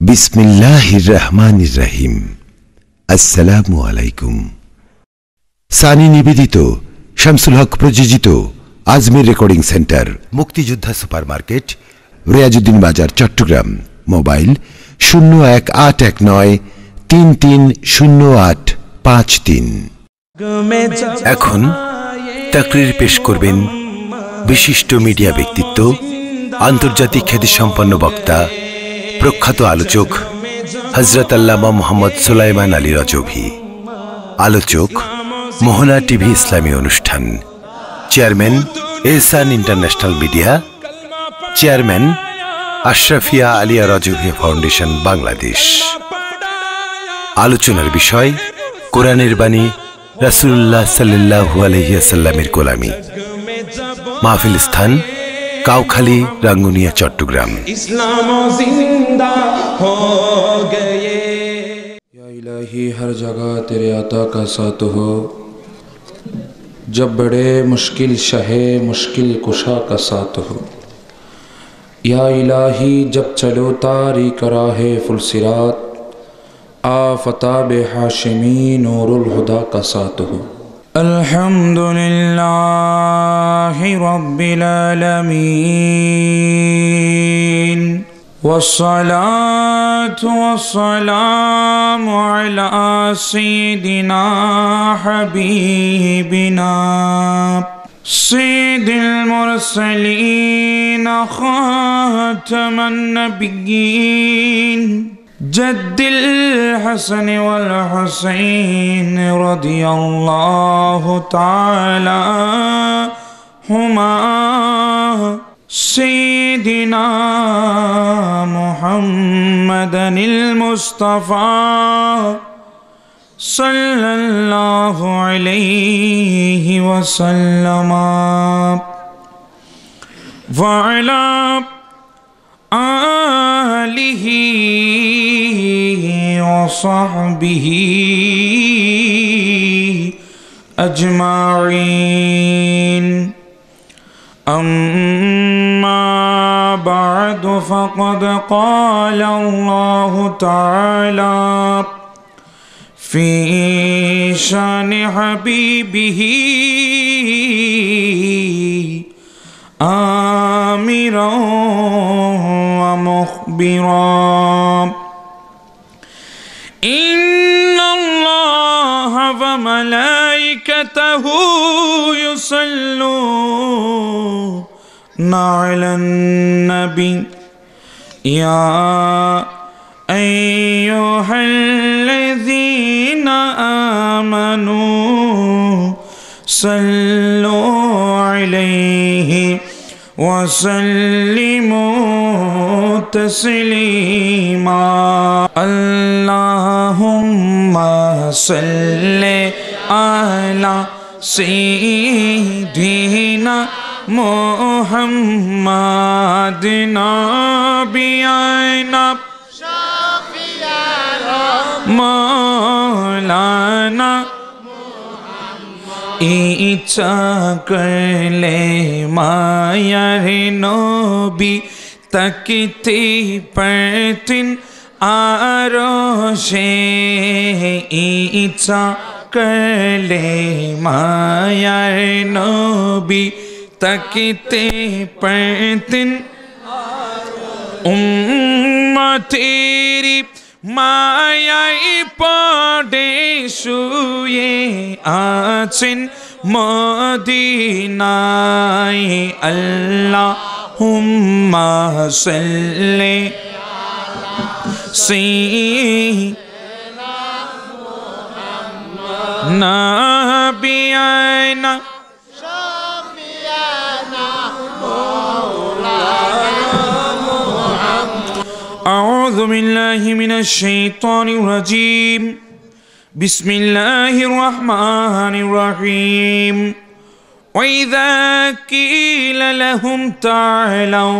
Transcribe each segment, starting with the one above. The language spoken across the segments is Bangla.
বিসমিল্লাহির রহমানির রহিম। আসসালামু আলাইকুম। সানি নিবেদিত, শামসুল হক প্রযোজিত আজমির রেকর্ডিং সেন্টার, মুক্তিযোদ্ধা সুপারমার্কেট, রিয়াজউদ্দিন বাজার, চট্টগ্রাম। মোবাইল 0189330853। এখন তাকরীর পেশ করবেন বিশিষ্ট মিডিয়া ব্যক্তিত্ব, আন্তর্জাতিক খ্যাতিসম্পন্ন বক্তা, প্রখ্যাত আলোচক হযরত আল্লামা মুহাম্মদ সুলাইমান আলী রজভী। আলোচক মোহনা টিভি ইসলামী অনুষ্ঠান। Chairman Ehsan international media. Chairman Ashrafia Alia Rizvi foundation, Bangladesh. আলোচনার বিষয় কোরআনের বাণী, রাসূলুল্লাহ সাল্লাল্লাহু আলাইহি ওয়াসাল্লামের গোলামি। মাহফিল স্থান কাউখালী, রাঙ্গুনিয়া, চট্টগ্রাম। ইসলাম জিন্দা हो गए। या इलाही हर जगह तेरे अता का साथ हो, जब बड़े मुश्किल शहे मुश्किल कुशा का साथ हो। या इलाही जब चलो तारी करा है फुलसिरात, आफताब हाशिमी नूरुल हुदा का साथ हो। अल्हम्दुलिल्लाहि रब्बिल आलमीन, वस्सलातु वस्सलामु अला सय्यिदिना हबीबिना सय्यिदिल मुरसलीन खातमन नबिय्यीन जद्दिल हसन वल हुसैन रदियल्लाहु ताला हुमा सय्यिदिना मुहम्मदनिल मुस्तफा सल्लल्लाहु अलैहि वसल्लम व अला आलिहि व सहबिहि अजमाइन। अम्मा बाद फ़क़द क़ाल अल्लाहु ताला फ़ी शान हबीबिही आमिरा व मुख़बिरा। इन्नल्लाह व मलाइकतहु युसल्लूना अलन नबी या अय्युहल्लज़ीना आमनू सल्लू अलैहि वसल्लिमू तस्लीमा। अल्लाहुम्मा सल्लि अला सय्यिदिना मुहम्मद नबियना मौलाना। इच्छा करले मायर नबी तकती परतिन आरोशे। इच्छा करले मायर नबी तकते परतिन उम्मतेरी मायाई पड़े शुए आছেন मदीनाय। अल्लाहुम्मा सल्लि सय्यिदिना नबियना أعوذ بالله من الشيطان الرجيم بسم الله الرحمن الرحيم وإذا قيل لهم تعالوا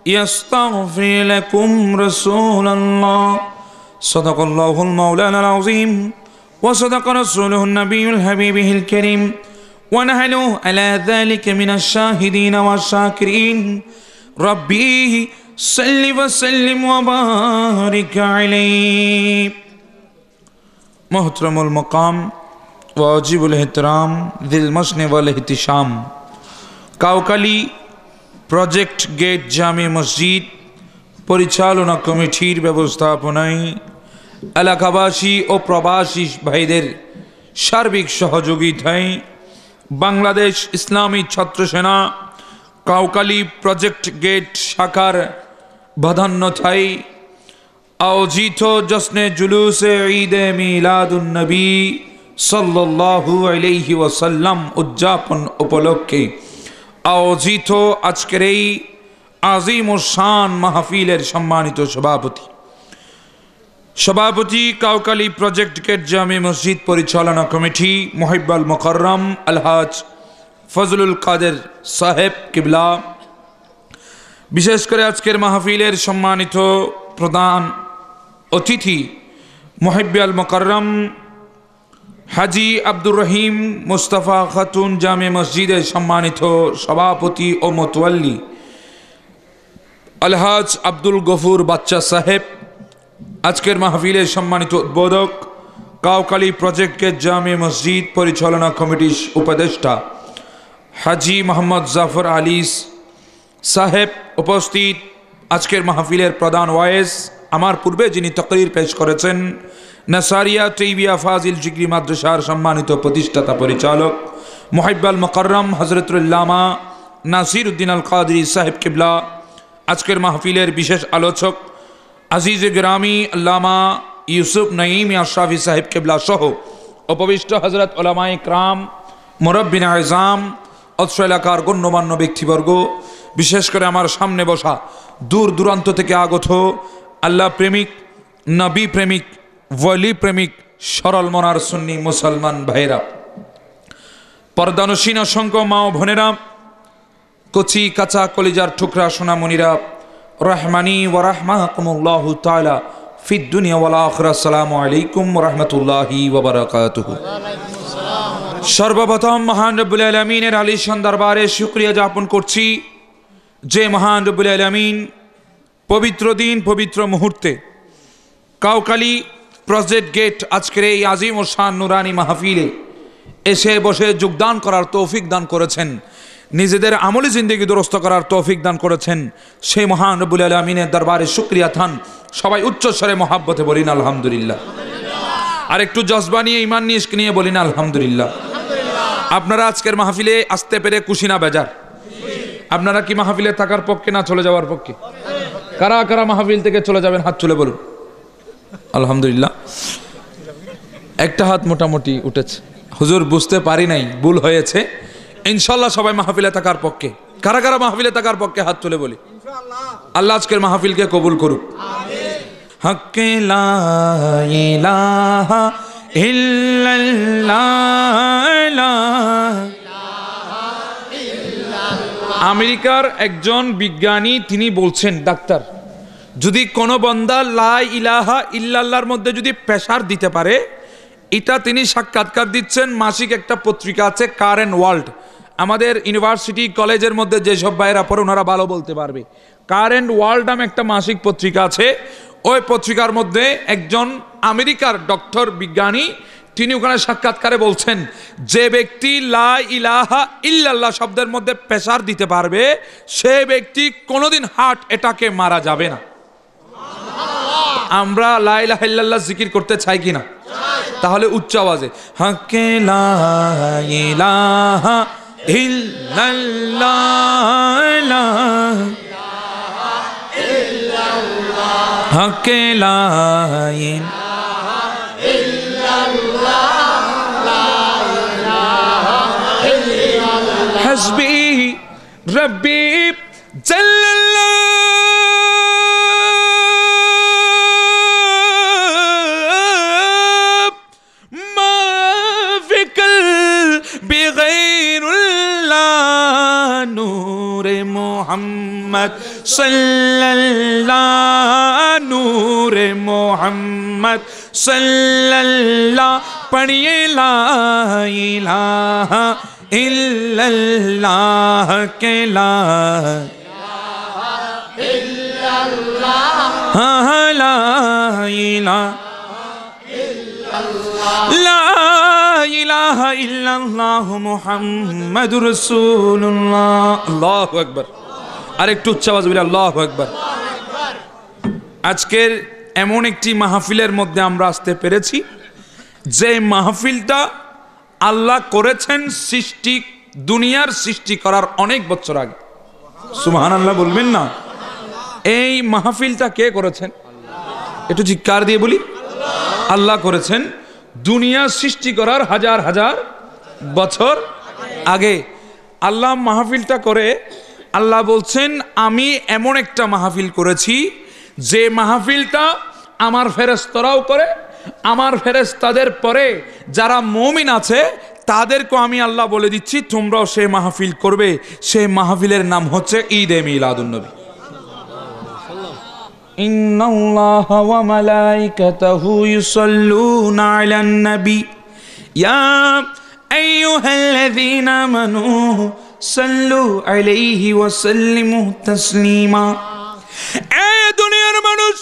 يستغفر لكم رسول الله صدق الله المولانا العظيم وصدق رسوله النبي الحبيب الكريم ونحن على ذلك من الشاهدين والشاكرين ربي सल्लि व सल्लिम व बारिक अलैहि। मोहतरमुल मकाम वाजिबुल एहतराम दिल मस्न वल एहतिशाम, काउकाली প্রজেক্ট গেট জামে মসজিদ পরিচালনা কমিটির ব্যবস্থাপনায় এলাকাবাসী ও প্রবাসী ভাইদের সার্বিক সহযোগিতায় বাংলাদেশ ইসলামী ছাত্র সেনা কাউকালী প্রজেক্ট গেট শাখার বাধান্যতায় আয়োজিত জশ্নে জুলুসে ঈদে মিলাদুন নবী সাল্লাল্লাহু আলাইহি ওয়াসাল্লাম উদযাপন উপলক্ষে আয়োজিত আজকের এই আজিম ও শান মাহফিলের সম্মানিত সভাপতি কাউকালী প্রজেক্ট গেট জামে মসজিদ পরিচালনা কমিটি মুহিব্বুল মুকাররম আলহাজ ফজলুল কাদের সাহেব কিবলা, বিশেষ করে আজকের মাহফিলের সম্মানিত প্রধান অতিথি মুহিব্বুল মুকাররম হাজি আব্দুর রহিম মুস্তাফা খাতুন জামে মসজিদের সম্মানিত সভাপতি ও মোতওয়াল্লি আলহাজ আব্দুল গফুর বাচ্চা সাহেব, আজকের মাহফিলের সম্মানিত উদ্বোধক কাউকালী প্রজেক্ট গেট জামে মসজিদ পরিচালনা কমিটির উপদেষ্টা হাজি মোহাম্মদ জাফর আলী সাহেব উপস্থিত, আজকের মাহফিলের প্রধান ওয়াইজ আমার পূর্বে যিনি তকরির পেশ করেছেন নাসারিয়া তৈবিয়া ফাজিল জিগরি মাদ্রাসার সম্মানিত প্রতিষ্ঠাতা পরিচালক মুহিব্বুল মুকাররম হযরতুল্লামা নাসির উদ্দিন আল কাদরি সাহেব কিবলা, আজকের মাহফিলের বিশেষ আলোচক আজিজ গ্রামী আল্লামা ইউসুফ নঈম আশরাফি সাহেব কিবলা সহ উপবিষ্ট হযরত উলামায়ে কিরাম মুরব্বিন আযম অত্র এলাকার গণ্যমান্য ব্যক্তিবর্গ, বিশেষ করে আমার সামনে বসা দূর দূরান্ত থেকে আগত আল্লাহ প্রেমিক নবী প্রেমিক ওয়ালি প্রেমিক সরল মনার সুন্নি মুসলমান ভাইরা, পর্দানসীন অসংখ্য মা ও বোনেরা, কচি কাঁচা কলিজার টুকরা সোনামণিরা, রহমানি ওয়া রাহমাকুমুল্লাহু তাআলা ফিদ দুনিয়া ওয়াল আখিরা। আসসালামু আলাইকুম ওয়া রাহমাতুল্লাহি ওয়া বারাকাতুহু। সর্বপ্রথম মহান রব্বুল আলামিনের আলিশান দরবারে শুকরিয়া জ্ঞাপন করছি যে মহান রব্বুল আলামিন পবিত্র দিন পবিত্র মুহূর্তে কাউকালী প্রজেক্ট গেট আজকের এই আজিম ও শান নুরানি মাহফিলে এসে বসে যোগদান করার তৌফিক দান করেছেন, নিজেদের আমলি জিন্দেগি দুরস্ত করার তৌফিক দান করেছেন, সেই মহান রব্বুল আলামিনের দরবারে শুকরিয়া থান। সবাই উচ্চ স্বরে মহাব্বতে বলিন আলহামদুলিল্লাহ। আর একটু জজবা নিয়ে ইমান নিয়ে বলিন আলহামদুলিল্লাহ। আপনারা আজকের মাহফিলে আসতে পেরে খুশি না বেজার? আপনারা কি মাহফিলে থাকার পক্ষে না চলে যাওয়ার পক্ষে? কারা কারা মাহফিল থেকে চলে যাবেন হাত তুলে বলুন আলহামদুলিল্লাহ। একটা হাত মোটামুটি উঠেছে। হুজুর বুঝতে পারি নাই, ভুল হয়েছে। ইনশাল্লাহ সবাই মাহফিলে থাকার পক্ষে। কারা কারা মাহফিলে থাকার পক্ষে হাত তুলে বলি। আল্লাহ আজকের মাহফিলকে কবুল করুক। হক্কে লা ইলাহা ইল্লাল্লাহ। আমেরিকার একজন বিজ্ঞানী তিনি বলছেন, ডাক্তার, যদি কোনো বান্দা লা ইলাহা ইল্লাল্লাহর মধ্যে যদি প্রেসার দিতে পারে, এটা তিনি সাক্ষাৎকার দিচ্ছেন। মাসিক একটা পত্রিকা আছে কারেন্ট ওয়ার্ল্ড, আমাদের ইউনিভার্সিটি কলেজের মধ্যে যেসব ভাইরা পড়ে ওনারা ভালো বলতে পারবে। কারেন্ট ওয়ার্ল্ড নামে একটা মাসিক পত্রিকা আছে, ওই পত্রিকার মধ্যে একজন আমেরিকার ডক্টর বিজ্ঞানী তিনি ওখানে সাক্ষাৎকারে বলছেন, যে ব্যক্তি লা ইলাহা ইল্লাল্লাহ শব্দের মধ্যে প্রেসার দিতে পারবে সে ব্যক্তি কোনোদিন হার্ট অ্যাটাকে মারা যাবে না। আমরা লা ইলাহা ইল্লাল্লাহ জিকির করতে চাই কিনা? তাহলে উচ্চ আওয়াজে হকে লা ইলাহা ইল্লাল্লাহ, হকে লা ইলাহা ইল্লাল্লাহ, হাসবি রব্বি জাল্লাল্লাহ, মা ফি কলবি গায়রুল্লাহ, নূরে মুহাম্মদ সাল্লাল্লাহ, নূরে মুহাম্মদ সাল্লাল্লাহ, পড়িয়ে লা ইলাহা ইল্লাল্লাহ কে লা ইলাহা ইল্লাল্লাহ। লা ইলাহা ইল্লাল্লাহ মুহাম্মাদুর রাসূলুল্লাহ। আল্লাহু আকবার। আর একটু উচ্চ আওয়াজে বলি আল্লাহু আকবার। আজকের এমন একটি মাহফিলের মধ্যে আমরা আসতে পেরেছি যে মাহফিলটা আল্লাহ করেছেন সৃষ্টি, দুনিয়ার সৃষ্টি করার অনেক বছর আগে। সুবহানাল্লাহ বলবেন না? এই মাহফিলটা কে করেছেন? একটু চিৎকার দিয়ে বলি আল্লাহ করেছেন দুনিয়া সৃষ্টি করার হাজার হাজার বছর আগে। আল্লাহ মাহফিলটা করে আল্লাহ বলছেন আমি এমন একটা মাহফিল করেছি যে মাহফিলটা আমার ফেরেশতারাও করে, আমার ফেরেশতাদের পরে যারা মুমিন আছে তাদেরকে আমি আল্লাহ বলে দিচ্ছি তোমরাও সেই মাহফিল করবে। সেই মাহফিলের নাম হচ্ছে ঈদে মিলাদুন নবী। ইন্নাল্লাহা ওয়া মালাইকাতাহু ইউসাল্লুনা আলান নবী ইয়া আইয়ুহাল্লাযীনা আমানু সাল্লু আলাইহি ওয়া সাল্লিমু তাসলিমা। এই দুনিয়ার মানুষ,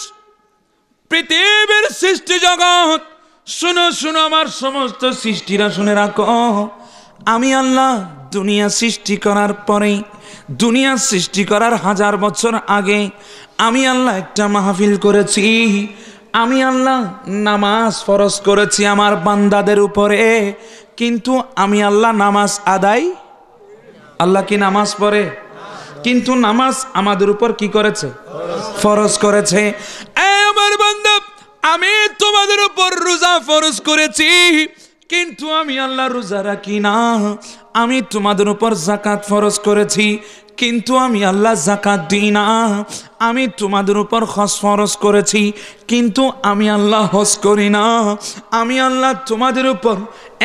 পৃথিবীর সৃষ্টি জগৎ, শুনো শুনো আমার সমস্ত সৃষ্টিরা শুনে রাখো। আমি আল্লাহ দুনিয়া সৃষ্টি করার পরে, দুনিয়া সৃষ্টি করার হাজার বছর আগে আমি আল্লাহ একটা মাহফিল করেছি। আমি আল্লাহ নামাজ ফরজ করেছি আমার বান্দাদের উপরে, কিন্তু আমি আল্লাহ নামাজ আদায়, আল্লাহ কি নামাজ পড়ে? কিন্তু নামাজ আমাদের উপর কি করেছে? ফরজ করেছে। আমার বান্দা, আমি তোমাদের উপর রোজা ফরজ করেছি, কিন্তু আমি আল্লাহ রোজা রাখি না। আমি তোমাদের উপর যাকাত ফরজ করেছি, কিন্তু আমি আল্লাহ যাকাত দিই না। আমি তোমাদের উপর হজ ফরজ করেছি, কিন্তু আমি আল্লাহ হজ করি না। আমি আল্লাহ তোমাদের উপর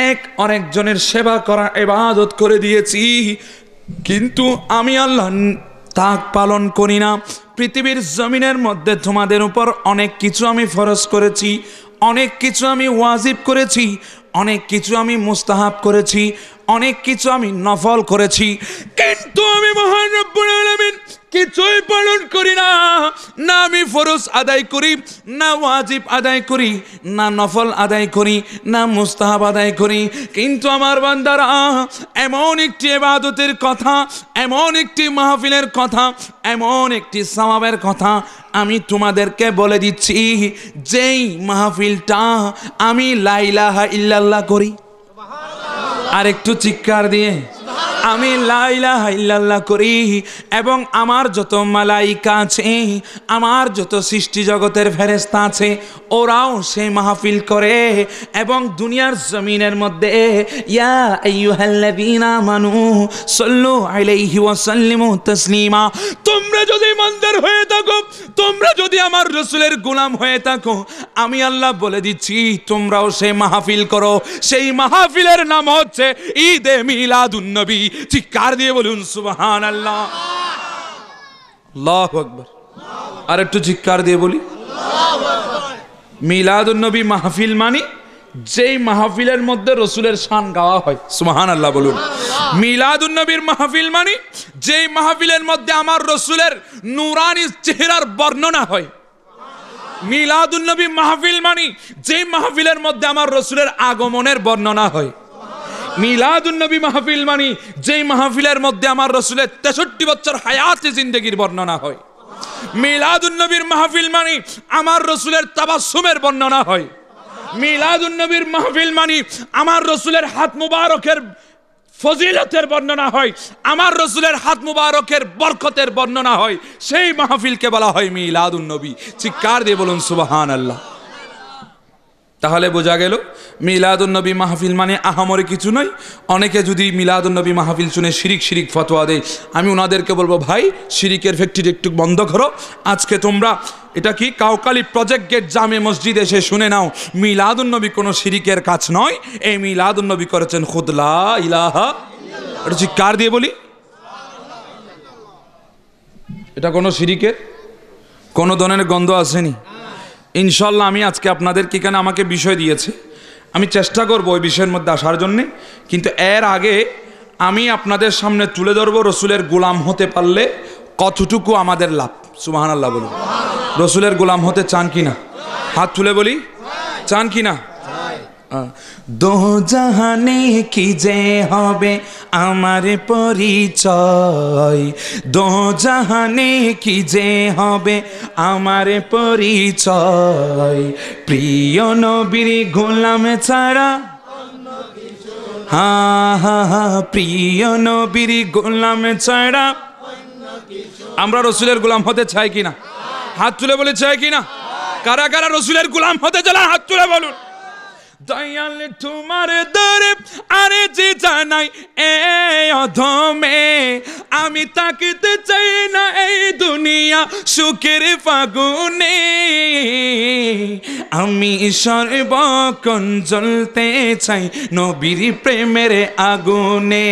এক আরেকজনের সেবা করা ইবাদত করে দিয়েছি, কিন্তু আমি আল্লাহ তা পালন করি না। পৃথিবীর জমিনের মধ্যে তোমাদের উপর অনেক কিছু আমি ফরজ করেছি, অনেক কিছু আমি ওয়াজিব করেছি, অনেক কিছু আমি মুস্তাহাব করেছি, অনেক কিছু আমি নফল করেছি, কিন্তু আমি মহান রব্বুল আলামিন কিছুই পালন করি না। না আমি ফরজ আদায় করি, না ওয়াজিব আদায় করি, না নফল আদায় করি, না মুস্তাহাব আদায় করি। কিন্তু আমার বান্দারা, এমন একটি ইবাদতের কথা, এমন একটি মাহফিলের কথা, এমন একটি সওয়াবের কথা আমি তোমাদেরকে বলে দিচ্ছি, যেই মাহফিলটা আমি লা ইলাহা ইল্লাল্লাহ করি। আর একটু চিৎকার দিয়ে আমি লা ইলাহা ইল্লাল্লাহ করি, এবং আমার যত মালাইকা আছে, আমার যত সৃষ্টি জগতের ফেরেশতা আছে, ওরাও সেই মাহফিল করে। এবং দুনিয়ার জমিনের মধ্যে ইয়া আইয়ুহাল্লাযীনা আমানু সাল্লু আলাইহি ওয়া সাল্লিমু তাসলিমা। তোমরা যদি ইমানদার হয়ে থাকো, তোমরা যদি আমার রাসূলের গোলাম হয়ে থাকো, আমি আল্লাহ বলে দিচ্ছি তোমরাও সেই মাহফিল করো। সেই মাহফিলের নাম হচ্ছে ঈদে মিলাদুন নবী। চিৎকার দিয়ে বলুন সুবহানাল্লাহ, আল্লাহু আকবার। আর একটু চিৎকার দিয়ে বলি মিলাদুন নবী মাহফিল মানে যেই মাহফিলের মধ্যে রসুলের শান গাওয়া হয়। সুবহানাল্লাহ বলুন। মিলাদুন নবীর মাহফিল মানে যেই মাহফিলের মধ্যে আমার রসুলের নূরানি চেহারার বর্ণনা হয়। মিলাদুন নবী মাহফিল মানে যেই মাহফিলের মধ্যে আমার রসুলের আগমনের বর্ণনা হয়। মিলাদুন নবী মাহফিল মানে যেই মাহফিলের মধ্যে আমার রসুলের 63 বছর হায়াতে জিন্দেগির বর্ণনা হয়। মিলাদুন নবীর মাহফিল মানে আমার রসুলের তাবাসসুমের বর্ণনা হয়। মিলাদুন নবীর মাহফিল মানে আমার রসুলের হাত মুবারকের ফজিলতের বর্ণনা হয়, আমার রসুলের হাত মুবারকের বরকতের বর্ণনা হয়। সেই মাহফিলকে বলা হয় মিলাদুন নবী। চিৎকার দিয়ে বলুন সুবহানাল্লাহ। তাহলে বোঝা গেল মিলাদুন নবী মাহফিল মানে আহামরি কিছু নয়। অনেকে যদি মিলাদুন নবী মাহফিল শুনে শিরিক শিরিক ফতোয়া দেয়, আমি ওনাদেরকে বলবো ভাই শিরিকের ফ্যাক্টরি একটু বন্ধ করো। আজকে তোমরা এটা কি কাউকালী প্রজেক্ট গেট জামে মসজিদ এসে শুনে নাও, মিলাদুন নবী কোনো শিরিকের কাজ নয়। এই মিলাদুন নবী করেছেন খুদ লা ইলাহা। এটা চিৎকার দিয়ে বলি, এটা কোনো শিরিকের কোনো ধরনের গন্ধ আসেনি। ইনশাল্লাহ আমি আজকে আপনাদেরকে এখানে আমাকে বিষয় দিয়েছে, আমি চেষ্টা করব ওই বিষয়ের মধ্যে আসার জন্যে। কিন্তু এর আগে আমি আপনাদের সামনে তুলে ধরবো রসুলের গোলাম হতে পারলে কতটুকু আমাদের লাভ। সুবহানাল্লাহ বলুন। রসুলের গোলাম হতে চান কিনা? হাত তুলে বলি, চান কিনা? দো জাহানে কি যে হবে আমার পরিচয়, দো জাহানে কি যে হবে আমার পরিচয়, প্রিয় নবীর গোলাম ছাড়া, হা হা হা, প্রিয় নবীর গোলাম ছাড়া। আমরা রসুলের গোলাম হতে চাই কিনা? হাত তুলে বলে চাই কিনা? কারা কারা রসুলের গোলাম হতে চান? হাত তুলে বলুন। দয়াল তোমার দরে আরে যে জানাই এই অধমে, আমি তাকিতে চাই না এই দুনিয়া সুখের ফাগুনে, আমি সর্বক্ষণ জ্বলতে চাই নবীর প্রেমের আগুনে,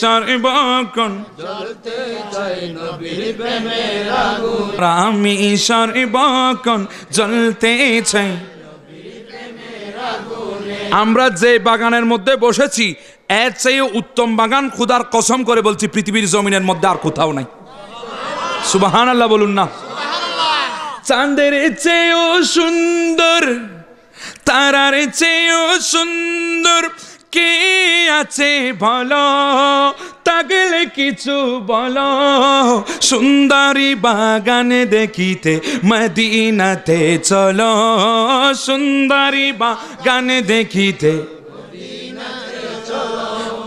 সর্বক্ষণ জ্বলতে চাই নবীর প্রেমের আগুনে, আমি সর্বক্ষণ জ্বলতে চাই। আমরা যে বাগানের মধ্যে বসেছি এর চেয়ে উত্তম বাগান খোদার কসম করে বলছি পৃথিবীর জমিনের মধ্যে আর কোথাও নাই। সুবহানাল্লাহ বলুন না। চাঁদের চেয়েও সুন্দর, তারার চেয়েও সুন্দর কে আছে বলো, তাগলে কিছু বলো, সুন্দরী বাগান দেখিতে মদিনাতে চলো, সুন্দরী বাগান দেখিতে।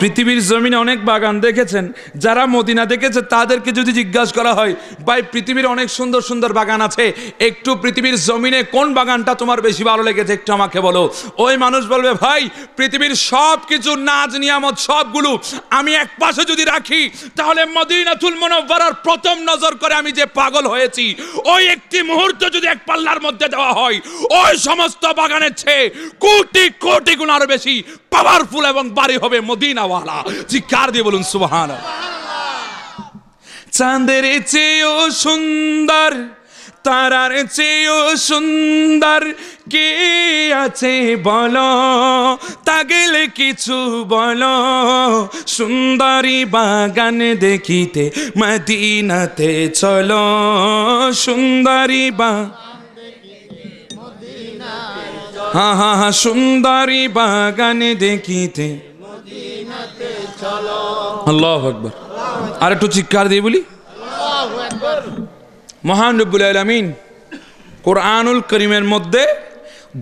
পৃথিবীর জমিনে অনেক বাগান দেখেছেন, যারা মদিনা দেখেছে তাদেরকে যদি জিজ্ঞাসা করা হয় ভাই পৃথিবীর অনেক সুন্দর সুন্দর বাগান আছে, একটু পৃথিবীর জমিনে কোন বাগানটা তোমার বেশি ভালো লেগেছে একটু আমাকে বলো, ওই মানুষ বলবে ভাই পৃথিবীর সব কিছু নাজ নিয়ামত সবগুলো আমি এক পাশে যদি রাখি তাহলে মদিনাতুল মুনাওয়ারার প্রথম নজর করে আমি যে পাগল হয়েছি ওই একটি মুহূর্ত যদি এক পাল্লার মধ্যে দেওয়া হয় ওই সমস্ত বাগানের চেয়ে কোটি কোটি গুণ আরো বেশি পাওয়ারফুল এবং বাড়ি হবে মদিনাওয়ালা। চিৎকার দিয়ে বলুন সুবহানাল্লাহ। চাঁদের চেয়েও সুন্দর, তারার চেয়েও সুন্দর কে আছে বলো, তাগলে কিছু বলো, সুন্দরী বাগান দেখিতে মদিনাতে চলো, সুন্দরী হা হা হা, সুন্দরী বাগান দেখিতে মদিনাতে চলো। আল্লাহু আকবার। আর একটু চিৎকার দিয়ে বলি আল্লাহু আকবার। মহান রব্বুল আলামিন কোরআনুল কারীমের মধ্যে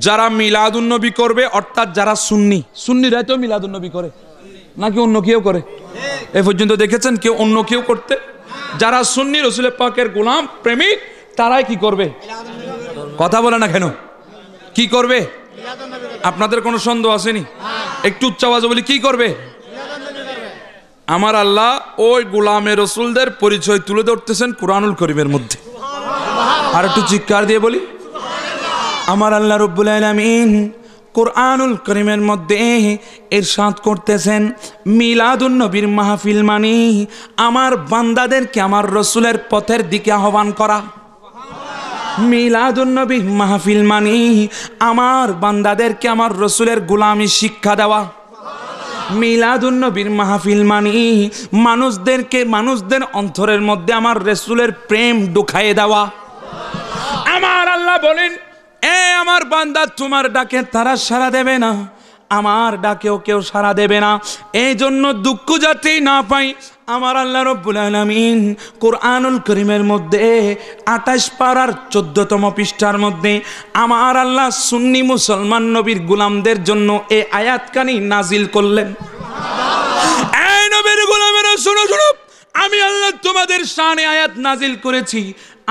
যারা মিলাদুন নবী করবে অর্থাৎ যারা সুন্নি, সুন্নিরা তো মিলাদুন নবী করে নাকি অন্য কেউ করে? এ পর্যন্ত দেখেছেন কেউ অন্য কেউ করতে? যারা সুন্নি রাসূল পাকের গোলাম প্রেমিক তারাই কি করবে? কথা বলে না কেন? কি করবে? আপনাদের কোনো সন্দেহ আসেনি? একটু উচ্চ আওয়াজে বলি কি করবে? আমার আল্লাহ ওই গোলামে রসুলদের পরিচয় তুলে ধরতেছেন কোরআনুল কারীমের মধ্যে। আর একটু চিৎকার দিয়ে বলি আমার আল্লাহ রব্বুল আলামিন কোরআনুল কারীমের মধ্যে ইরশাদ করতেছেন মিলাদুন নবীর মাহফিল মানে আমার বান্দাদেরকে আমার রসুলের পথের দিকে আহ্বান করা। মিলাদুন নবী মাহফিল মানে আমার বান্দাদেরকে আমার রসুলের গোলামি শিক্ষা দেওয়া। মিলাদুন নবীর মাহফিল মানে মানুষদের অন্তরের মধ্যে আমার রসুলের প্রেম ঢুকায়ে দেওয়া। আমার আল্লাহ বলেন এ আমার বান্দা তোমার ডাকে তারা সাড়া দেবে না, আমার ডাকেও কেউ সাড়া দেবে না, এই জন্য দুঃখ যাতে না পাই আমার আল্লাহ রব্বুল আলামিন কোরআনুল কারীমের মধ্যে ২৮ পারার ১৪তম পৃষ্ঠার মধ্যে আমার আল্লাহ সুন্নি মুসলমান নবীর গোলামদের জন্য এই আয়াতখানি নাজিল করলেন। এই নবীর গোলামেরা শুনো শুনো, আমি আল্লাহ তোমাদের শানে আয়াত নাজিল করেছি,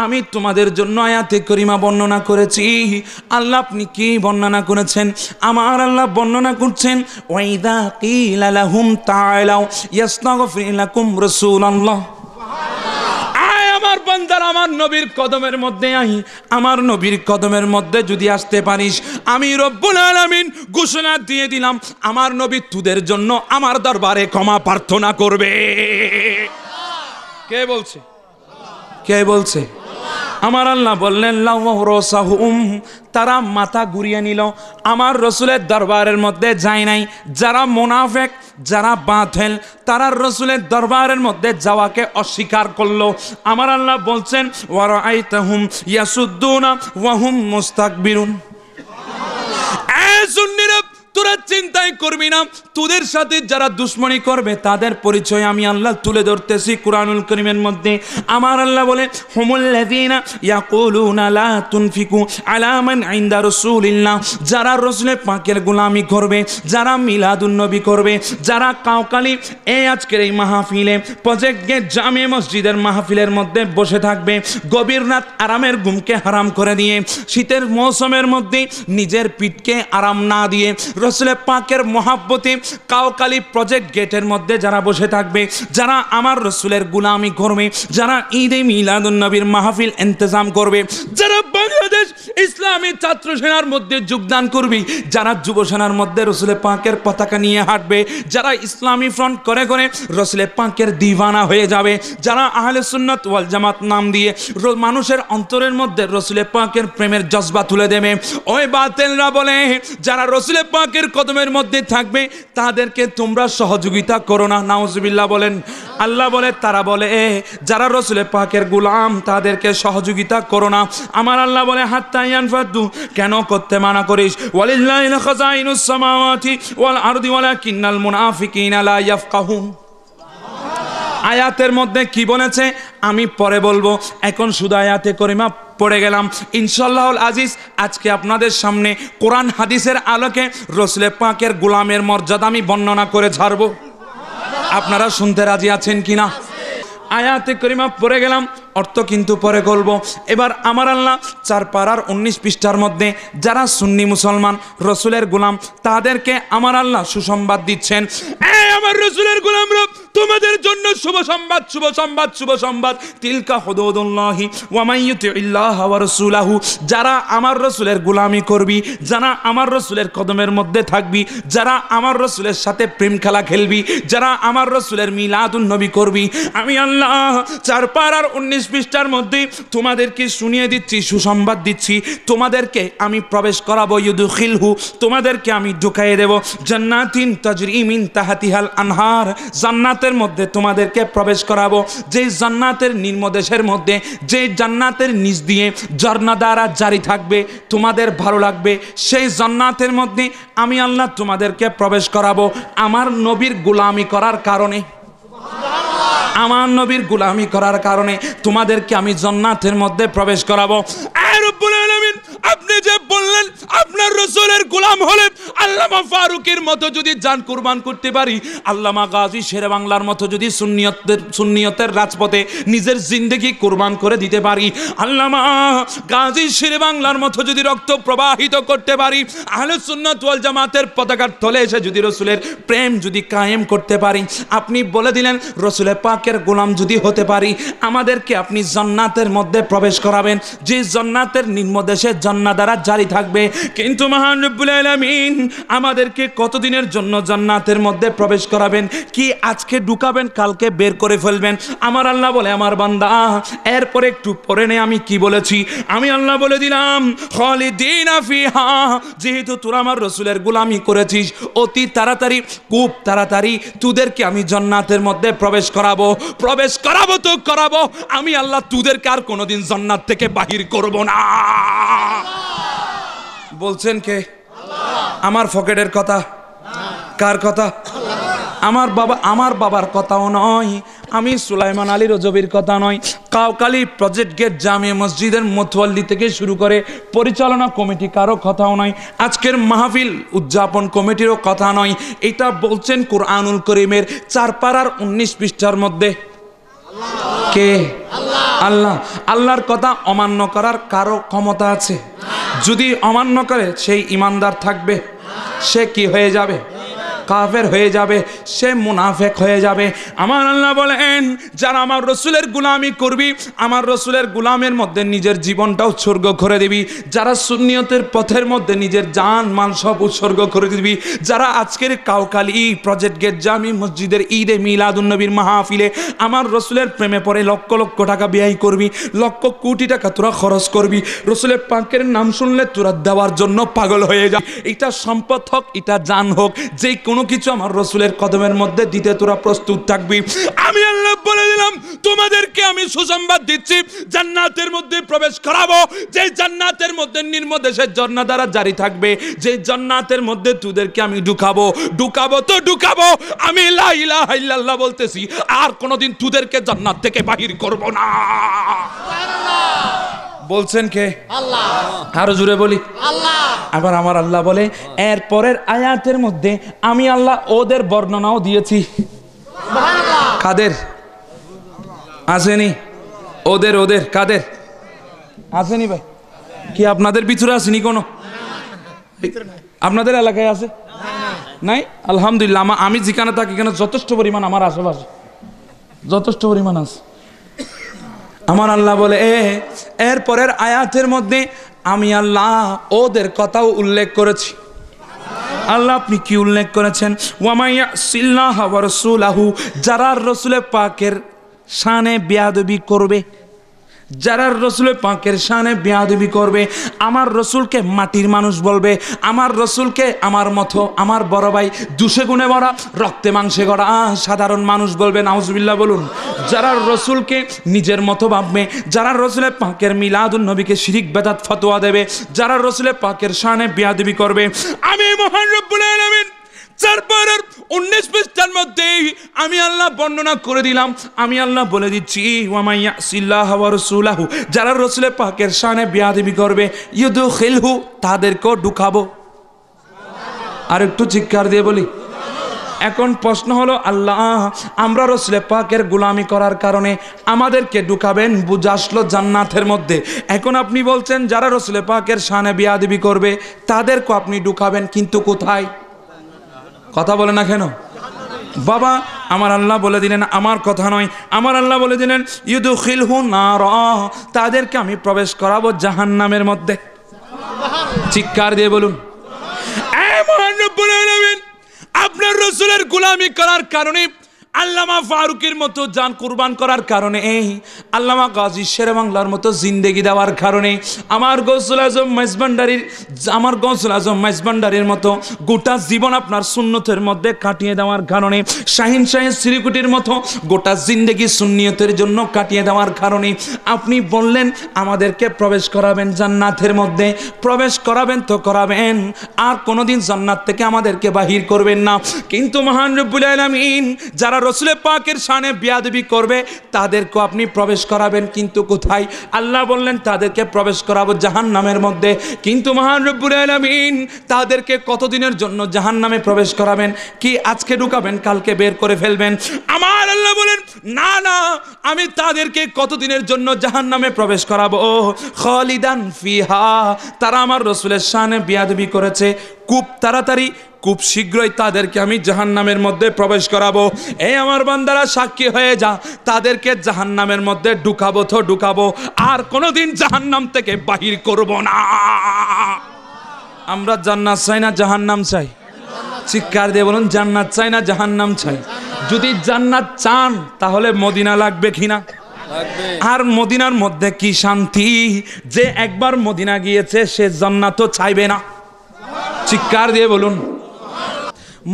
আমি তোমাদের জন্য আয়াতে করিমা বর্ণনা করেছি। আল্লাহ আপনি কি বর্ণনা করেছেন? আমার আল্লাহ বর্ণনা করছেন ওয়াইদা কিলা লাহুম তাআলাউ ইস্তাগফির লাকুম রাসূলুল্লাহ। আয় আমার বান্দারা আমার নবীর কদমের মধ্যে আই, আমার নবীর কদমের মধ্যে যদি আসতে পারিস আমি রব্বুল আলামিন ঘোষণা দিয়ে দিলাম আমার নবী তোদের জন্য আমার দরবারে ক্ষমা প্রার্থনা করবে। কে বলছে? কে বলছে? আমার আল্লাহ বললেন লাউরাসাহুম, তারা মাথা ঘুরিয়ে নিল, আমার রসুলের দরবারের মধ্যে যায় নাই। যারা মুনাফিক, যারা বাতিল, তারা রসুলের দরবারের মধ্যে যাওয়াকে অস্বীকার করলো। আমার আল্লাহ বলছেন ওয়ারাআইতাহুম ইয়াসুদ্দুনা ওয়া হুম মুস্তাকবিরুন। সুন্নিরা, তোরা চিন্তাই করবি না, তোদের সাথে যারা দুশ্মনী করবে তাদের পরিচয় আমি আল্লাহ তুলে ধরতেছি কুরআনুল কারীমের মধ্যে। আমার আল্লাহ বলে হুমুল্লাযীনা ইয়াকুলুনা লা তুনফিকু আলা মান ইনদা রাসূলিল্লাহ, যারা রাসূলের পাকের গোলামি করবে, যারা মিলাদুন নবী করবে, যারা কাউকালি এই আজকের এই মাহফিলে প্রজেক্ট গেট জামে মসজিদের মাহফিলের মধ্যে বসে থাকবে, গভীর রাত আরামের ঘুমকে হারাম করে দিয়ে, শীতের মৌসুমের মধ্যে নিজের পিঠকে আরাম না দিয়ে রাসূলের পাকের মহাব্বতে কাউকালি প্রজেক্ট গেটের মধ্যে যারা বসে থাকবে, যারা আমার রাসূলের গোলামি করবে, যারা ঈদে মিলাদুন নবীর মাহফিল ইন্তজাম করবে, যারা বাংলাদেশ ইসলামী ছাত্র সেনার মধ্যে যোগদান করবে, যারা যুব সেনার মধ্যে রাসূলের পাকের পতাকা নিয়ে হাঁটবে, যারা ইসলামী ফ্রন্ট করে করে রাসূলের পাকের দিওয়ানা হয়ে যাবে, যারা আহলে সুন্নাত ওয়াল জামাত নাম দিয়ে মানুষের অন্তরের মধ্যে রাসূলের পাকের প্রেমের জজবা তুলে দেবে, ওই বাতিলরা বলে যারা রাসূলের পাকের কদমের মধ্যে থাকবে তাদেরকে তোমরা সহযোগিতা করো না। নাউজুবিল্লাহ বলেন। আল্লাহ বলে, তারা বলে যারা রাসূলের পাকের গোলাম তাদেরকে সহযোগিতা করো না। আমার আল্লাহ বলে হাত্তা ইয়ানফাদু, কেন করতে মানা করিস? ওয়ালিল্লাহিল খাযাইনুস সামাওয়াতি ওয়াল আরদি ওয়ালাকিন্নাল মুনাফিকিনা লা ইয়াফকাহুন। আয়াতের মধ্যে কি বলেছে আমি পরে বলবো, এখন শুধু আয়াতে করিমা পড়ে গেলাম। ইনশাআল্লাহুল আজিজ আজকে আপনাদের সামনে কোরআন হাদিসের আলোকে রাসূলের পাকের গোলামের মর্যাদা আমি বর্ণনা করে ছাড়ব। আপনারা শুনতে রাজি আছেন কিনা? আয়াতে করিমা পড়ে গেলাম, অর্থ কিন্তু পরে বলবো। এবার আমার আল্লাহ 4 পারার 19 পৃষ্ঠার মধ্যে যারা সুন্নি মুসলমান রাসূলের গোলাম তাদেরকে আমার আল্লাহ সুসংবাদ দিচ্ছেন। আমার রাসূলের গোলামরা, তোমাদের জন্য শুভ সংবাদ, শুভ সংবাদ, শুভ সংবাদ। তিলকা হুদুদুল্লাহি ওয়া মান ইউতিইল্লাহা ওয়া রাসূলাহু, যারা আমার রাসূলের গোলামি করবি, যারা আমার রাসূলের কদমের মধ্যে থাকবি, যারা আমার রাসূলের সাথে প্রেম খেলা খেলবি, যারা আমার রাসূলের মিলাদুন নবী করবি, আমি আল্লাহ 4 পারার 19 পৃষ্ঠার মধ্যে তোমাদেরকে শুনিয়ে দিচ্ছি, সুসংবাদ দিচ্ছি, তোমাদেরকে আমি প্রবেশ করাবো, ইউদখিলহু, তোমাদেরকে আমি ঢুকাইয়ে দেব জান্নাতিন তাজরি মিন তাহতিহাল আনহার, জান্নাতের মধ্যে তোমাদেরকে প্রবেশ করাবো, যে জান্নাতের নির্মদেশের মধ্যে, যে জান্নাতের নিচ দিয়ে ঝর্ণাধারা জারি থাকবে, তোমাদের ভালো লাগবে, সেই জান্নাতের মধ্যে আমি আল্লাহ তোমাদেরকে প্রবেশ করাবো আমার নবীর গোলামি করার কারণে। আমার নবীর গোলামি করার কারণে তোমাদেরকে আমি জান্নাতের মধ্যে প্রবেশ করাবো। রব্বুল আলামিন, আপনি যে বললেন আপনার রাসূলের গোলাম হলে আল্লামা ফারুকের মতো যদি জান কুরবান করতে পারি, আল্লামা গাজী শেরে বাংলার মতো যদি সুন্নিয়তের রাজপথে নিজের জিন্দেগি কুরবান করে দিতে পারি, আল্লামা গাজী শেরে বাংলার মতো যদি রক্ত প্রবাহিত করতে পারি, আহলে সুন্নাত ওয়াল জামাতের পতাকার তলে এসে যদি রাসূলের প্রেম যদি কায়েম করতে পারি, আপনি বলে দিলেন রাসূলের পাকের গোলাম যদি হতে পারি, আমাদেরকে আপনি জান্নাতের মধ্যে প্রবেশ করাবেন, যে জান্নাতের নিম্নদেশে জান্নাত দ্বারা জারি থাকবে। কিন্তু মহান রব্বুল আলামিন আমাদেরকে কতদিনের জন্য জান্নাতের মধ্যে প্রবেশ করাবেন? কি আজকে ঢুকাবেন, কালকে বের করে ফেলবেন? আমার আল্লাহ বলে, আমার বান্দা এরপরে একটু পরে নে আমি কি বলেছি, আমি আল্লাহ বলে দিলাম খালিদিনা ফিহা, যেহেতু তোরা আমার রাসূলের গোলামি করেছিস, অতি তাড়াতাড়ি, খুব তাড়াতাড়ি তোদেরকে আমি জান্নাতের মধ্যে প্রবেশ করাবো। প্রবেশ করাবো তো করাবো, আমি আল্লাহ তোদেরকে আর কোনোদিন জান্নাত থেকে বাহির করব না। বলছেন কে? আমার পকেটের কথা? কার কথা? আমার বাবার কথাও নয়, আমি সুলাইমান আলী রজবীর কথা নয়, কাউকালী প্রজেক্ট গেট জামে মসজিদের মুতওয়াল্লি থেকে শুরু করে পরিচালনা কমিটি কারো কথাও নয়, আজকের মাহফিল উদযাপন কমিটিরও কথা নয়। এটা বলছেন কুরআনুল কারীমের 4 পারার 19 পৃষ্ঠার মধ্যে। কে? আল্লাহ। আল্লাহর কথা অমান্য করার কারো ক্ষমতা আছে? যদি অমান্য করে সেই ইমানদার থাকবে? সে কি হয়ে যাবে? কাফের হয়ে যাবে, সে মুনাফিক হয়ে যাবে। আমার আল্লাহ বলেন যারা আমার রসুলের গোলামি করবি, আমার রসুলের গোলামের মধ্যে নিজের জীবনটা উৎসর্গ করে দিবি, যারা সুন্নিয়তের পথের মধ্যে নিজের জান মাল সব উৎসর্গ করে দিবি, যারা আজকের কাউকালী প্রজেক্ট গেট জামি মসজিদের ঈদে মিলাদুন্নবীর মাহফিলে আমার রসুলের প্রেমে পড়ে লক্ষ লক্ষ টাকা ব্যয় করবি, লক্ষ কোটি টাকা তোরা খরচ করবি, রসুলের পাকের নাম শুনলে তোরা দেওয়ার জন্য পাগল হয়ে যা। এটা সম্পদ হোক, এটা জান হোক, যে কোনো কিছু আমার রসুলের কদমের মধ্যে দিতে তোরা প্রস্তুত থাকবি। আমি আল্লাহ বলে দিলাম তোমাদেরকে আমি সুসংবাদ দিচ্ছি, জান্নাতের মধ্যে প্রবেশ করাবো, যে জান্নাতের মধ্যে নির্মদেশের ঝর্ণা দ্বারা জারি থাকবে, যে জান্নাতের মধ্যে তোদেরকে আমি ঢুকাবো তো ঢুকাবো। আমি লা ইলাহা ইল্লাল্লাহ বলতেছি, আর কোনোদিন তোদেরকে জান্নাত থেকে বাহির করব না। বলছেন কে? আল্লাহ। আরো জোরে বলি আল্লাহ। আবার আমার আল্লাহ বলে এর পরের আয়াতের মধ্যে আমি আল্লাহ ওদের বর্ণনাও দিয়েছি। সুবহানাল্লাহ। কাদের আসেনি? ওদের কাদের আসেনি ভাই? কি আপনাদের ভিতরে আসেনি কোনো? আপনাদের এলাকায় আছে নাই? আলহামদুলিল্লাহ, আমি যেখানে থাকি এখানে যথেষ্ট পরিমাণ আমার আশেপাশে যথেষ্ট পরিমাণ আছে। আমার আল্লাহ বলে এর পরের আয়াতের মধ্যে আমি আল্লাহ ওদের কথাও উল্লেখ করেছি। আল্লাহ আপনি কি উল্লেখ করেছেন? ওয়ামাইয়া সিল্লাহ ওয়া রাসূলাহু, যারা রাসূলের পাকের শানে বেয়াদবি করবে, যারা রসুলের পাকের শানে বেয়াদবি করবে, আমার রসুলকে মাটির মানুষ বলবে, আমার রসুলকে আমার মতো আমার বড় ভাই দুষে গুণে ভরা রক্তে মাংসে গড়া সাধারণ মানুষ বলবে, নাউজুবিল্লাহ বলুন। যারা রসুলকে নিজের মতো ভাববে, যারা রসুলের পাকের মিলাদুন নবীকে শিরিক বেদাত ফতোয়া দেবে, যারা রসুলের পাকের শানে বেয়াদবি করবে, আমি মহান রব্বুল আলামিন তারপরের 19 পৃষ্ঠার মধ্যে আমি আল্লাহ বর্ণনা করে দিলাম। আমি আল্লাহ বলে দিচ্ছি ওয়ামাইয়া সিল্লাহ ওয়া রাসূলাহু, যারা রাসূলের পাকের শানে বেয়াদবি করবে, ইউদখিলহু, তাদেরকেও ঢুকাবো। আর একটু চিৎকার দিয়ে বলি। এখন প্রশ্ন হলো আল্লাহ আমরা রাসূলের পাকের গোলামি করার কারণে আমাদেরকে ঢুকাবেন বুঝে আসলো জান্নাতের মধ্যে। এখন আপনি বলছেন যারা রাসূলের পাকের শানে বেয়াদবি করবে তাদেরকে আপনি ঢুকাবেন, কিন্তু কোথায়? কথা বলে না কেন বাবা? আমার আল্লাহ বলে দিলেন আমার কথা নয়, আমার আল্লাহ বলে দিলেন ইউদখিলহু নারা, তাদেরকে আমি প্রবেশ করাবো জাহান্নামের মধ্যে। চিৎকার দিয়ে বলুন মহান রব্বুল আলামিন আপনার রাসূলের গোলামি করার কারণে, আল্লামা ফারুকের মতো জান কুরবান করার কারণে, আল্লামা গাজী শেরে বাংলার মতো জিন্দেগি দেওয়ার কারণে, আমার গৌসুল আজম মাইজভান্ডারির মতো গোটা জীবন আপনার সুন্নতের মধ্যে কাটিয়ে দেওয়ার কারণে, শাহিন শ্রীকুটির মতো গোটা জিন্দেগি সুন্নিয়তের জন্য কাটিয়ে দেওয়ার কারণে আপনি বললেন আমাদেরকে প্রবেশ করাবেন জান্নাতের মধ্যে। প্রবেশ করাবেন তো করাবেন, আর কোনোদিন জান্নাত থেকে আমাদেরকে বাহির করবেন না। কিন্তু মহান রব্বুল আলামিন যারা রাসূলের পাকের শানে বেয়াদবি করবে তাদেরকে আপনি প্রবেশ করাবেন, কিন্তু কোথায়? আল্লাহ বললেন তাদেরকে প্রবেশ করাবো জাহান্নামের মধ্যে। কিন্তু মহান রব্বুল আলামিন তাদেরকে কতদিনের জন্য জাহান্নামে প্রবেশ করাবেন? কি আজকে ঢুকাবেন কালকে বের করে ফেলবেন? আমার আল্লাহ বলেন না না, আমি তাদেরকে কতদিনের জন্য জাহান্নামে প্রবেশ করাবো? খালিদান ফিহা, তারা আমার রাসূলের শানে বেয়াদবি করেছে, খুব তাড়াতাড়ি খুব শীঘ্রই তাদেরকে আমি জাহান্নামের মধ্যে প্রবেশ করাবো। এই আমার বান্দারা সাক্ষী হয়ে যা, তাদেরকে জাহান্নামের মধ্যে ঢুকাবো তো ঢুকাবো, আর কোনোদিন জাহান্নাম থেকে বাহির করব না। আমরা জান্নাত চাই না জাহান্নাম চাই? চিৎকার দিয়ে বলুন জান্নাত চাই না জাহান্নাম চাই? যদি জান্নাত চান তাহলে মদিনা লাগবে কিনা? আর মদিনার মধ্যে কি শান্তি, যে একবার মদিনা গিয়েছে সে জান্নাতও চাইবে না। চিৎকার দিয়ে বলুন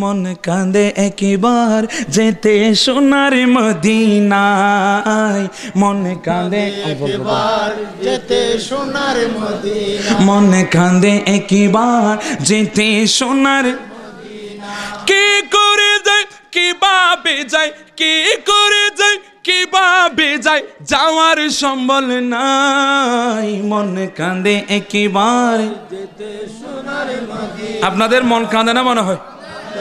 মন কাঁদে একবার যেতে সোনার মদিনায়, মন কাঁদে একবার যেতে সোনার মদিনায়, মন কাঁদে একবার যেতে সোনার মদিনায়। কে করে যায় কিভাবে যায়, কে করে যায় কিভাবে যায়, যাওয়ার সম্বল নাই, মন কাঁদে একবার যেতে সোনার মদিনায়। আপনাদের মন কাঁদে না মনে হয়?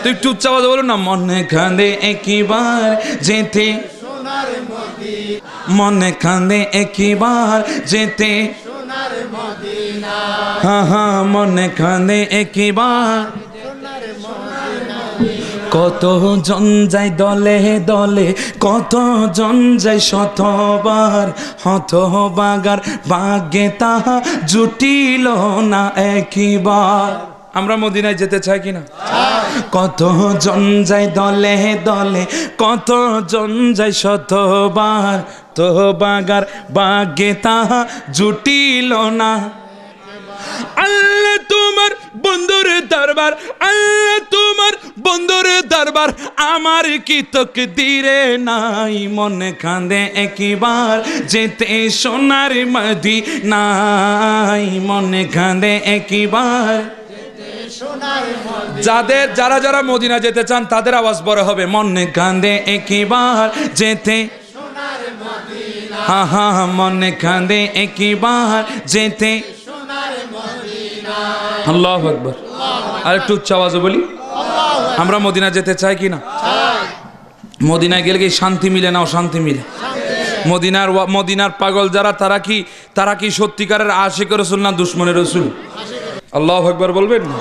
তুই একটু উচ্চ আওয়াজে বলুন না, মনে কাঁদে একবার যেতে সোনার মদিনা, মনে কাঁদে একবার যেতে সোনার মদিনা, হ্যাঁ হ্যাঁ মনে কাঁদে একবার সোনার মদিনা। কতজন যায় দলে দলে, কতজন যায় শতবার, হতবাগার ভাগ্যে তাহা জুটিল না একবার। আমরা মদিনায় যেতে চাই কিনা? কতজন যায় দলে দলে, কতজন যায় শতবার, তহবাগার ভাগ্যে তাহা জুটিল না। আল্লাহ তোমার বন্ধুর দরবার, আল্লাহ তোমার বন্ধুর দরবার, আমার কি তকদিরে নাই। মনে কাঁদে একবার যেতে সোনার মদিনায়, মনে কাঁদে একবার। যারা যারা মদিনা যেতে চান তাদের আওয়াজ বড় হবে, মনে কাঁদে একবার যেতে, হ্যাঁ হ্যাঁ মনে কাঁদে একবার যেতে। আল্লাহু আকবার। আর একটু উচ্চ আওয়াজে বলি, আমরা মদিনা যেতে চাই কি না? মদিনায় গেলে কি শান্তি মিলে না অশান্তি মিলে? মদিনার পাগল যারা, তারা কি সত্যিকারের আশিক রাসূল না দুশমনের রাসূল? আল্লাহু আকবার বলবেন না?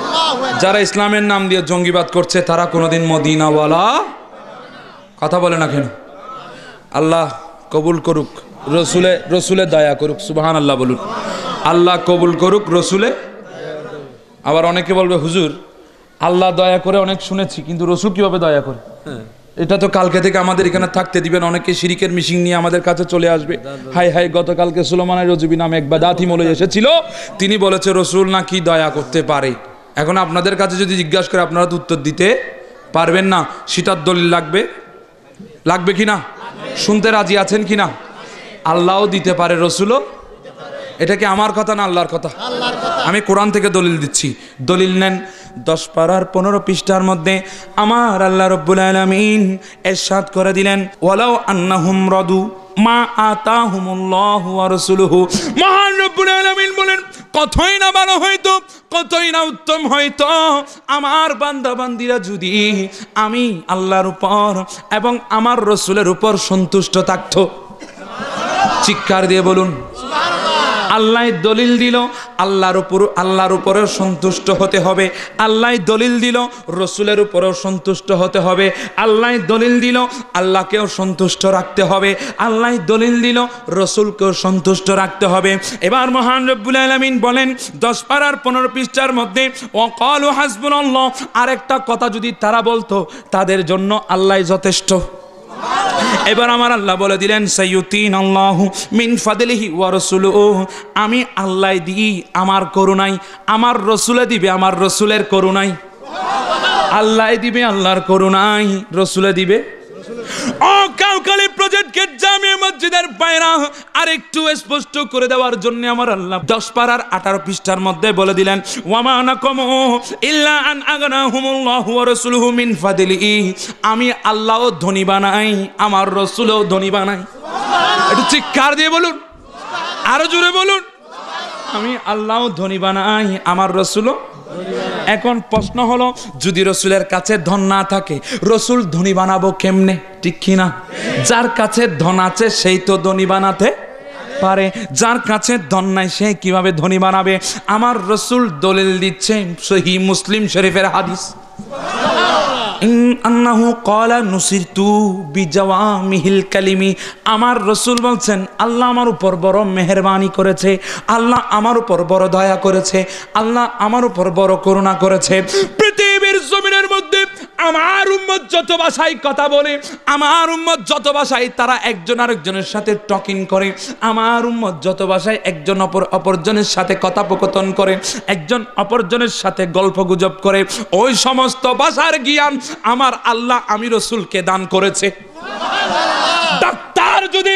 যারা ইসলামের নাম দিয়ে জঙ্গিবাদ করছে তারা কোনোদিন মদিনাওয়ালা কথা বলে না কেন? আল্লাহ কবুল করুক, রসুলে দয়া করুক, সুবহানাল্লাহ বলুন। আল্লাহ কবুল করুক, রসুলে। আবার অনেকে বলবে হুজুর আল্লাহ দয়া করে অনেক শুনেছি, কিন্তু রসুল কিভাবে দয়া করে? এটা তো কালকে থেকে আমাদের এখানে থাকতে দিবেন। অনেকে শিরিকের মিশিং নিয়ে আমাদের কাছে চলে আসবে। হাই হাই, গতকালকে সুলেমান রজবি নামে এক বাদাতি মৌলবী এসেছিল, তিনি বলেছে রসুল নাকি দয়া করতে পারে। এখন আপনাদের কাছে যদি জিজ্ঞাসা করে আপনারা তো উত্তর দিতে পারবেন না। সেটার দলিল লাগবে কিনা? শুনতে রাজি আছেন কিনা? আল্লাহও দিতে পারে, রসুলও। এটা কি আমার কথা না আল্লাহর কথা? আমি কোরআন থেকে দলিল দিচ্ছি। দলিল নেন 10 পারার 15 পৃষ্ঠার মধ্যে আমার আল্লাহ রাব্বুল আলামিন ইরশাদ করে দিলেন, ওয়ালাউ আন্নাহুম রাদু মা আতাহুমুল্লাহু ওয়া রাসূলুহু। মহান রব্বুল আলামিন বলেন, কতই না ভালো হইতো, কতই না উত্তম হইতো আমার বান্দা বান্দিরা যদি আমি আল্লাহর উপর এবং আমার রসুলের উপর সন্তুষ্ট থাকতো। চিৎকার দিয়ে বলুন আল্লাহ দলিল দিল আল্লাহর উপরেও সন্তুষ্ট হতে হবে। আল্লাহ দলিল দিল রসুলের উপরেও সন্তুষ্ট হতে হবে। আল্লাহ দলিল দিল আল্লাহকেও সন্তুষ্ট রাখতে হবে। আল্লাহ দলিল দিল রসুলকেও সন্তুষ্ট রাখতে হবে। এবার মহান রব্বুল আলামিন বলেন 10 পারার 15 পৃষ্ঠার মধ্যে, ওয়াকালু হাসবুনাল্লাহ। আরেকটা কথা যদি তারা বলতো, তাদের জন্য আল্লাহ যথেষ্ট। এবার আমার আল্লাহ বলে দিলেন, সাইয়ুতিন আল্লাহু মিন ফাদলিহি ওয়া রাসূলুহু। আমি আল্লাহ দিই আমার করুণায়, আমার রসুলে দিবে আমার রসুলের করুণায়। আল্লাহ দিবে আল্লাহর করুণায়, রসুলে দিবে। ও কাউখালী প্রজেক্ট গেট জামিয়া মসজিদের পায়রা আরেকটু স্পষ্ট করে দেওয়ার জন্য আমার আল্লাহ 10 পারার 18 পৃষ্ঠার মধ্যে বলে দিলেন, ওয়ামা নাকামু ইল্লা আন আগনাহুমুল্লাহু ওয়া রাসূলুহু মিন ফাদলিহি। আমি আল্লাহও ধনী বানাই, আমার রসুলও ধনী বানাই। একটু চিৎকার দিয়ে বলুন, আরো জোরে বলুন। আমি আল্লাহও ধনী বানাই, আমার রসুলও। এখন প্রশ্ন হলো, যদি রসুলের কাছে ধন না থাকে, রসুল ধনী বানাবো কেমনে? ঠিক কিনা? যার কাছে ধন আছে সেই তো ধনী বানাতে পারে, যার কাছে ধন নাই সে কিভাবে ধনী বানাবে? আমার রসুল দলিল দিচ্ছে, সহিহ মুসলিম শরীফের হাদিস, আন্নাহু ক্বালা নুসিরতু বিজাওয়ামিহিল কালিমি। আমার রসুল বলছেন, আল্লাহ আমার উপর বড় মেহেরবানি করেছে, আল্লাহ আমার উপর বড় দয়া করেছে, আল্লাহ আমার উপর বড় করুণা করেছে। পৃথিবীর জমিনের মধ্যে আমার উম্মত যত ভাষায় কথা বলে, আমার উম্মত যত ভাষায় তারা একজন আরেকজনের সাথে টকিং করে, আমার উম্মত যত ভাষায় একজন অপরজনের সাথে কথোপকথন করে, একজন অপরজনের সাথে গল্পগুজব করে, ওই সমস্ত ভাষার জ্ঞান আমার আল্লাহ আমি রসুলকে দান করেছে। ডাক্তার যদি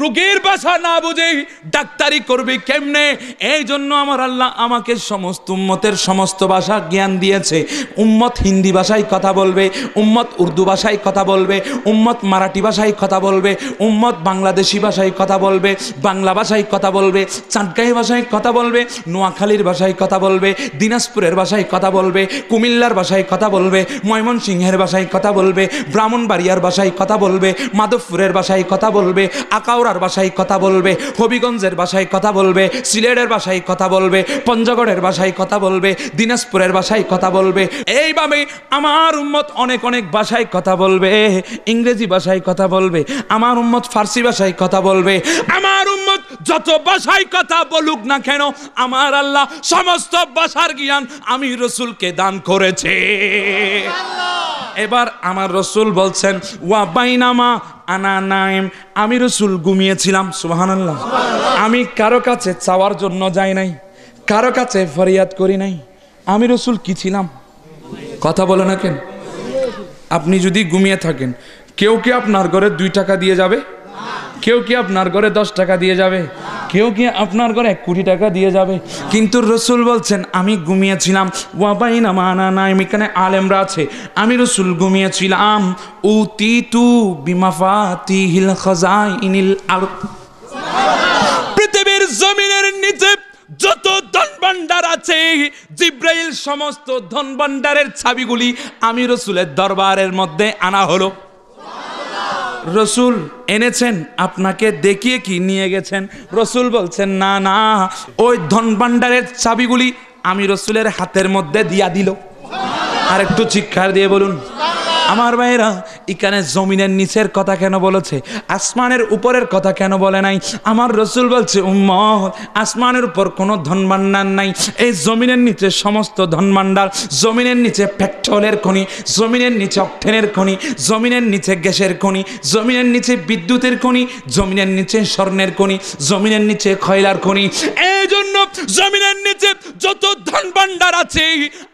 রোগের ভাষা না বুঝে ডাক্তারি করবে কেমনে? এই জন্য আমার আল্লাহ আমাকে সমস্ত উম্মতের সমস্ত ভাষা জ্ঞান দিয়েছে। উম্মত হিন্দি ভাষায় কথা বলবে, উম্মত উর্দু ভাষায় কথা বলবে, উম্মত মারাঠি ভাষায় কথা বলবে, উম্মত বাংলাদেশি ভাষায় কথা বলবে, বাংলা ভাষায় কথা বলবে, চাটগাঁই ভাষায় কথা বলবে, নোয়াখালীর ভাষায় কথা বলবে, দিনাজপুরের ভাষায় কথা বলবে, কুমিল্লার ভাষায় কথা বলবে, ময়মনসিংহের ভাষায় কথা বলবে, ব্রাহ্মণবাড়িয়ার ভাষায় কথা বলবে, মাধবপুরের ভাষায় কথা বলবে, আকাও আখাউড়ার ভাষায় কথা বলবে, হবিগঞ্জের ভাষায় কথা বলবে, সিলেটের ভাষায় কথা বলবে, পঞ্চগড়ের ভাষায় কথা বলবে, দিনাজপুরের ভাষায় কথা বলবে। এইভাবে আমার উম্মত অনেক অনেক ভাষায় কথা বলবে, ইংরেজি ভাষায় কথা বলবে, আমার উম্মত ফার্সি ভাষায় কথা বলবে। আমার উম্মত যত ভাষায় কথা বলুক না কেন, আমার আল্লাহ সমস্ত ভাষার জ্ঞান আমি রসুলকে দান করেছে। এবার আমার রসুল বলছেন, ওয়া বাইনামা আনা নাইম, আমি রসুল ঘুমিয়েছিলাম। সুবহানাল্লাহ। আমি কারো কাছে চাওয়ার জন্য যাই নাই, কারো কাছে ফরিয়াদ করি নাই। আমি রসুল কি ছিলাম? কথা বলো না কেন? আপনি যদি ঘুমিয়ে থাকেন, কেউ কি আপনার ঘরে 2 টাকা দিয়ে যাবে? কেউ কি আপনার ঘরে 10 টাকা দিয়ে যাবে? কেউ কি আপনার ঘরে 1 কোটি টাকা দিয়ে যাবে? কিন্তু রসুল বলছেন আমি ঘুমিয়েছিলাম। ওয়াবাইনা মানা নাই, এখানে আলেমরা আছে। আমি রসুল ঘুমিয়েছিলাম। উতিতু বিমাফাতিহিল খাজাইনিল আরদ, পৃথিবীর জমিনের নিচে যত ধন ভান্ডার আছে, জিব্রাইল সমস্ত ধন ভান্ডারের চাবিগুলি আমি রসুলের দরবারের মধ্যে আনা হলো। রসুল এনেছেন, আপনাকে দেখিয়ে কি নিয়ে গেছেন? রসুল বলছেন না না, ওই ধন ভান্ডারের চাবিগুলি আমি রসুলের হাতের মধ্যে দিয়া দিল। আর একটু চিৎকার দিয়ে বলুন আমার ভাইরা, এখানে জমিনের নিচের কথা কেন বলেছে? আসমানের উপরের কথা কেন বলে নাই? আমার রসুল বলছে উম্মত, আসমানের উপর কোনো ধন ভান্ডার নাই, এই জমিনের নিচে সমস্ত ধন ভান্ডার। জমিনের নিচে পেট্রোলের খনি, জমিনের নিচে অক্টেনের খনি, জমিনের নিচে গ্যাসের খনি, জমিনের নিচে বিদ্যুতের খনি, জমিনের নিচে স্বর্ণের খনি, জমিনের নিচে কয়লার খনি। এই জন্য জমিনের নিচে যত ধন ভান্ডার আছে,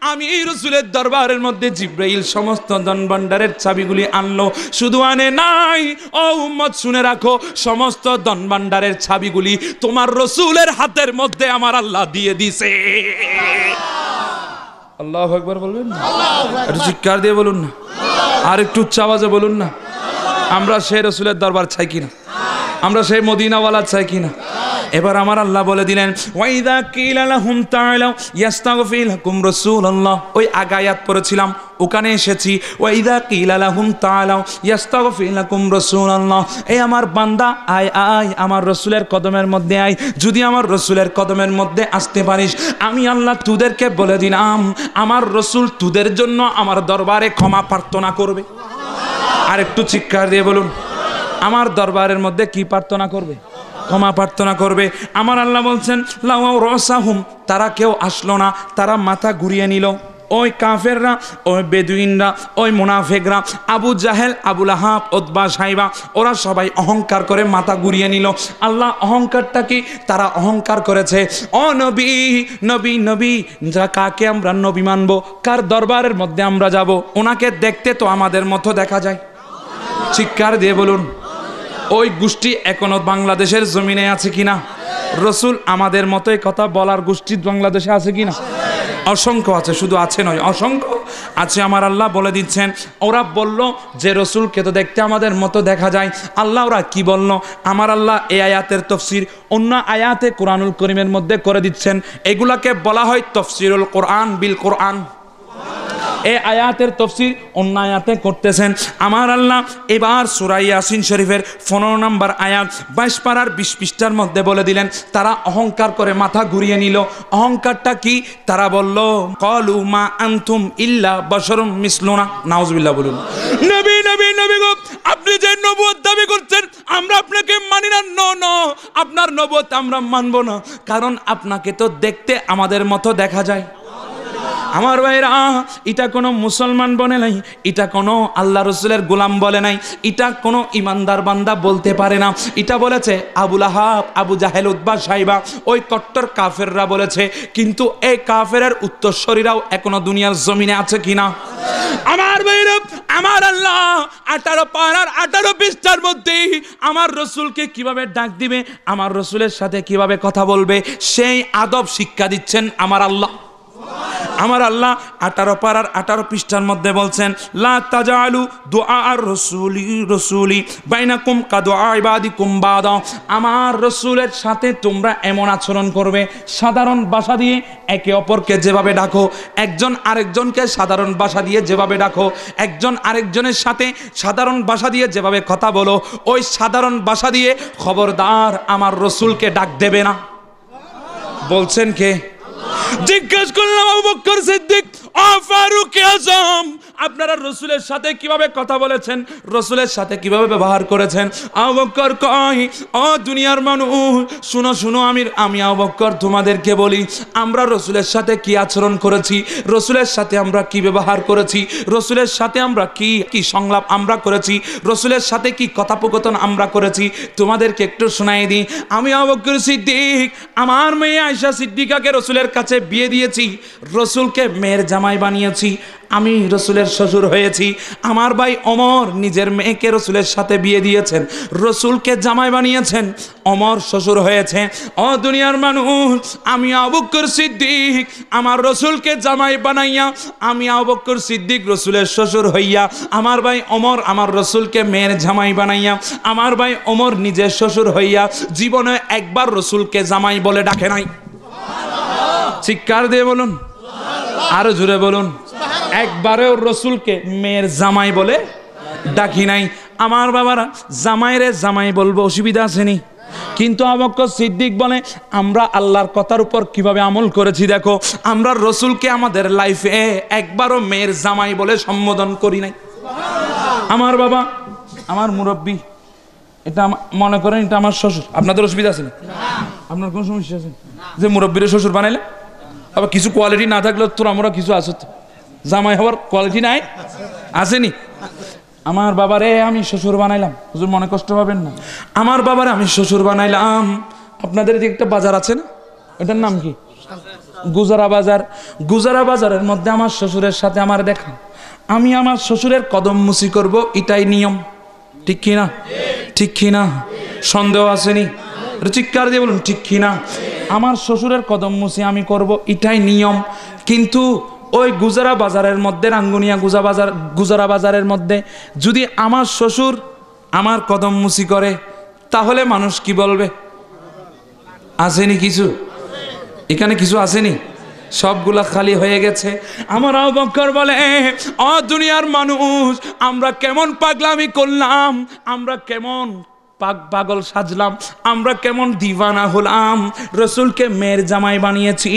আমি রসুলের দরবারের মধ্যে জিব্রাইল সমস্ত ধন ভান্ডারের চাবিগুলি আনলো। শুধু আনে নাই, ও উম্মত শুনে রাখো, সমস্ত ধন ভান্ডারের চাবিগুলি তোমার রসুলের হাতের মধ্যে আমার আল্লাহ দিয়ে দিছে। আল্লাহু আকবার বলবেন না? একটু চিৎকার দিয়ে বলুন না, আর একটু উচ্চ আওয়াজে বলুন না। আমরা সেই রসুলের দরবার চাই কিনা? আমরা সেই মদিনাওয়ালা চাই কিনা? এবার আমার আল্লাহ বলে দিলেন, ওয়াইদা কিলা লাহুম তাআলাউ ইস্তাগফির লাকুম রাসূলুল্লাহ। ওই আয়াত পড়েছিলাম, ওখানে এসেছি, ওয়াইদা কিলা লাহুম তাআলাউ ইস্তাগফির লাকুম রাসূলুল্লাহ। এই আমার বান্দা, আয় আয় আমার রসুলের কদমের মধ্যে আয়। যদি আমার রসুলের কদমের মধ্যে আসতে পারিস, আমি আল্লাহ তোদেরকে বলে দিলাম, আমার রসুল তোদের জন্য আমার দরবারে ক্ষমা প্রার্থনা করবে। আর একটু চিৎকার দিয়ে বলুন, আমার দরবারের মধ্যে কি প্রার্থনা করবে? ক্ষমা প্রার্থনা করবে। আমার আল্লাহ বলছেন লাউ রাসাহুম, তারা কেউ আসলো না, তারা মাথা ঘুরিয়ে নিল। ওই কাফেররা, ওই বেদুইনরা, ওই মুনাফিকরা, আবু জাহেল, আবু লাহাব, উতবা, সাইবা, ওরা সবাই অহংকার করে মাথা ঘুরিয়ে নিল। আল্লাহ অহংকারটা কি? তারা অহংকার করেছে, ও নবী নবী নবী, কাকে আমরা নবী মানবো? কার দরবারের মধ্যে আমরা যাব? ওনাকে দেখতে তো আমাদের মতো দেখা যায়। চিৎকার দিয়ে বলুন, ওই গোষ্ঠী এখনো বাংলাদেশের জমিনে আছে কিনা? রসুল আমাদের মতোই কথা বলার গোষ্ঠী বাংলাদেশে আছে কিনা? অসংখ্য আছে, শুধু আছে নয়, অসংখ্য আছে। আমার আল্লাহ বলে দিচ্ছেন, ওরা বলল যে রসুলকে তো দেখতে আমাদের মতো দেখা যায়। আল্লাহ ওরা কি বলল? আমার আল্লাহ এই আয়াতের তফসির অন্য আয়াতে কোরআনুল করিমের মধ্যে করে দিচ্ছেন। এগুলাকে বলা হয় তফসিরুল কোরআন বিল কোরআন। এই আয়াতের তফসির অন্য আয়াতে করতেছেন আমার আল্লাহ। এবার সূরা ইয়াসিন শরীফের 15 নম্বর আয়াত 22 পারার 20 পৃষ্ঠার মধ্যে বলে দিলেন, তারা অহংকার করে মাথা ঘুরিয়ে নিল। অহংকারটা কি? তারা বলল, ক্বালু মা আনতুম ইল্লা বাশারুম মিসলুনা। নাউজুবিল্লাহ বলুন। নবী নবী নবী গো, আপনি যে নবুয়ত দাবি করছেন আমরা আপনাকে মানি না। নো, আপনার নবুয়ত আমরা মানব না, কারণ আপনাকে তো দেখতে আমাদের মতো দেখা যায়। আমার ভাইরা, এটা কোনো মুসলমান বলে নাই, এটা কোনো আল্লাহ রসুলের গোলাম বলে নাই, এটা কোনো ইমানদার বান্দা বলতে পারে না। এটা বলেছে আবু লাহাব, আবু জাহেল, উতবা, সাইবা, ওই কট্টর কাফেররা বলেছে। কিন্তু এই কাফেরের উত্তরসূরিরাও এখনো দুনিয়ার জমিনে আছে কিনা? আমার ভাইরা, আমার আল্লাহ 18 পারার 18 পৃষ্ঠার মধ্যে আমার রসুলকে কিভাবে ডাক দিবে, আমার রসুলের সাথে কিভাবে কথা বলবে, সেই আদব শিক্ষা দিচ্ছেন আমার আল্লাহ। আমার আল্লাহ 18 পারার 18 পৃষ্ঠার মধ্যে বলছেন, লা তাজালু দুআ আর রাসূলি বাইনাকুম কাদুআ ইবাদিকুম বাদা। আমার রাসূলের সাথে তোমরা এমন আচরণ করবে, সাধারণ ভাষা দিয়ে একে অপরকে যেভাবে ডাকো, একজন আরেকজনকে সাধারণ ভাষা দিয়ে যেভাবে ডাকো, একজন আরেকজনের সাথে সাধারণ ভাষা দিয়ে যেভাবে কথা বলো, ওই সাধারণ ভাষা দিয়ে খবরদার আমার রাসূলকে ডাক দেবে না। বলছেন কে? জিজ্ঞেস করলাম আবু বকর সিদ্দিক, ও ফারুক আজম, আপনারা রাসূলের সাথে কিভাবে কথা বলেছেন, রাসূলের সাথে কিভাবে ব্যবহার করেছেন? আবু বকর কয়, ও দুনিয়ার মানুষ শুনো শুনো, আমি আবু বকর তোমাদেরকে বলি, আমরা রাসূলের সাথে কি আচরণ করেছি, রাসূলের সাথে আমরা কি ব্যবহার করেছি, রাসূলের সাথে আমরা কি কি সংলাপ আমরা করেছি, রাসূলের সাথে কি কথোপকথন আমরা করেছি, তোমাদেরকে একটু শোনাই দিই। আমি আবু বকর সিদ্দিক আমার মেয়ে আয়েশা সিদ্দিকাকে রাসূলের কাছে বিয়ে দিয়েছি, রাসূলকে মেয়ের জামাই বানিয়েছি, আমি রাসূলের শ্বশুর হয়েছি। আমার ভাই ওমর নিজের মেয়েকে রাসূলের সাথে বিয়ে দিয়েছেন, রাসূলকে জামাই বানিয়েছেন, ওমর শ্বশুর হয়েছে। ও দুনিয়ার মানুষ, আমি আবু বকর সিদ্দিক আমার রাসূলকে জামাই বানাইয়া, আমি আবু বকর সিদ্দিক রাসূলের শ্বশুর হইয়া, আমার ভাই ওমর আমার রাসূলকে মেয়ের জামাই বানাইয়া, আমার ভাই ওমর নিজের শ্বশুর হইয়া জীবনে একবার রাসূলকে জামাই বলে ডাকে নাই। চিৎকার দিয়ে বলুন, আরো জোরে বলুন। একবারেও রাসূলকে মেয়ের জামাই বলে ডাকি নাই। আমার বাবারা, জামাইরে জামাই বলবো, অসুবিধা আসেনি, কিন্তু আবু বকর সিদ্দিক বলে আমরা আল্লাহর কথার উপর কিভাবে আমল করেছি দেখো, আমরা রাসূলকে আমাদের লাইফে একবারও মেয়ের জামাই বলে সম্বোধন করি নাই। আমার বাবা, আমার মুরব্বী, এটা মনে করেন এটা আমার শ্বশুর, আপনাদের অসুবিধা আছে না? আপনার কোনো সমস্যা আছে যে মুরব্বীর শ্বশুর বানাইলে? আবার কিছু কোয়ালিটি না থাকলেও তোর আমরা কিছু আছে, জামাই হওয়ার কোয়ালিটি নাই, আসেনি? আমার বাবারে আমি শ্বশুর বানাইলাম, হুজুর মনে কষ্ট পাবেন না, আমার বাবারে আমি শ্বশুর বানাইলাম। আপনাদের যে একটা বাজার আছে না, এটার নাম কি? গুজারা বাজার। গুজারা বাজারের মধ্যে আমার শ্বশুরের সাথে আমার দেখা, আমি আমার শ্বশুরের কদম মুসি করব, এটাই নিয়ম, ঠিক কিনা? ঠিক কিনা? সন্দেহ আসেনি? চিৎকার দিয়ে বলুন ঠিক কিনা? আমার শ্বশুরের কদম মুসি আমি করব, এটাই নিয়ম। কিন্তু ওই গুজারা বাজারের মধ্যে, রাঙ্গুনিয়া গুজারা বাজারের মধ্যে যদি আমার শ্বশুর আমার কদম মুসি করে, তাহলে মানুষ কি বলবে? আসেনি কিছু? এখানে কিছু আসেনি? সবগুলা খালি হয়ে গেছে। আমার আবু বকর বলে, ও দুনিয়ার মানুষ, আমরা কেমন পাগলামি করলাম, আমরা কেমন পাগল সাজলাম, আমরা কেমন দিওয়ানা হলাম, রাসূলকে মেয়ের জামাই বানিয়েছি।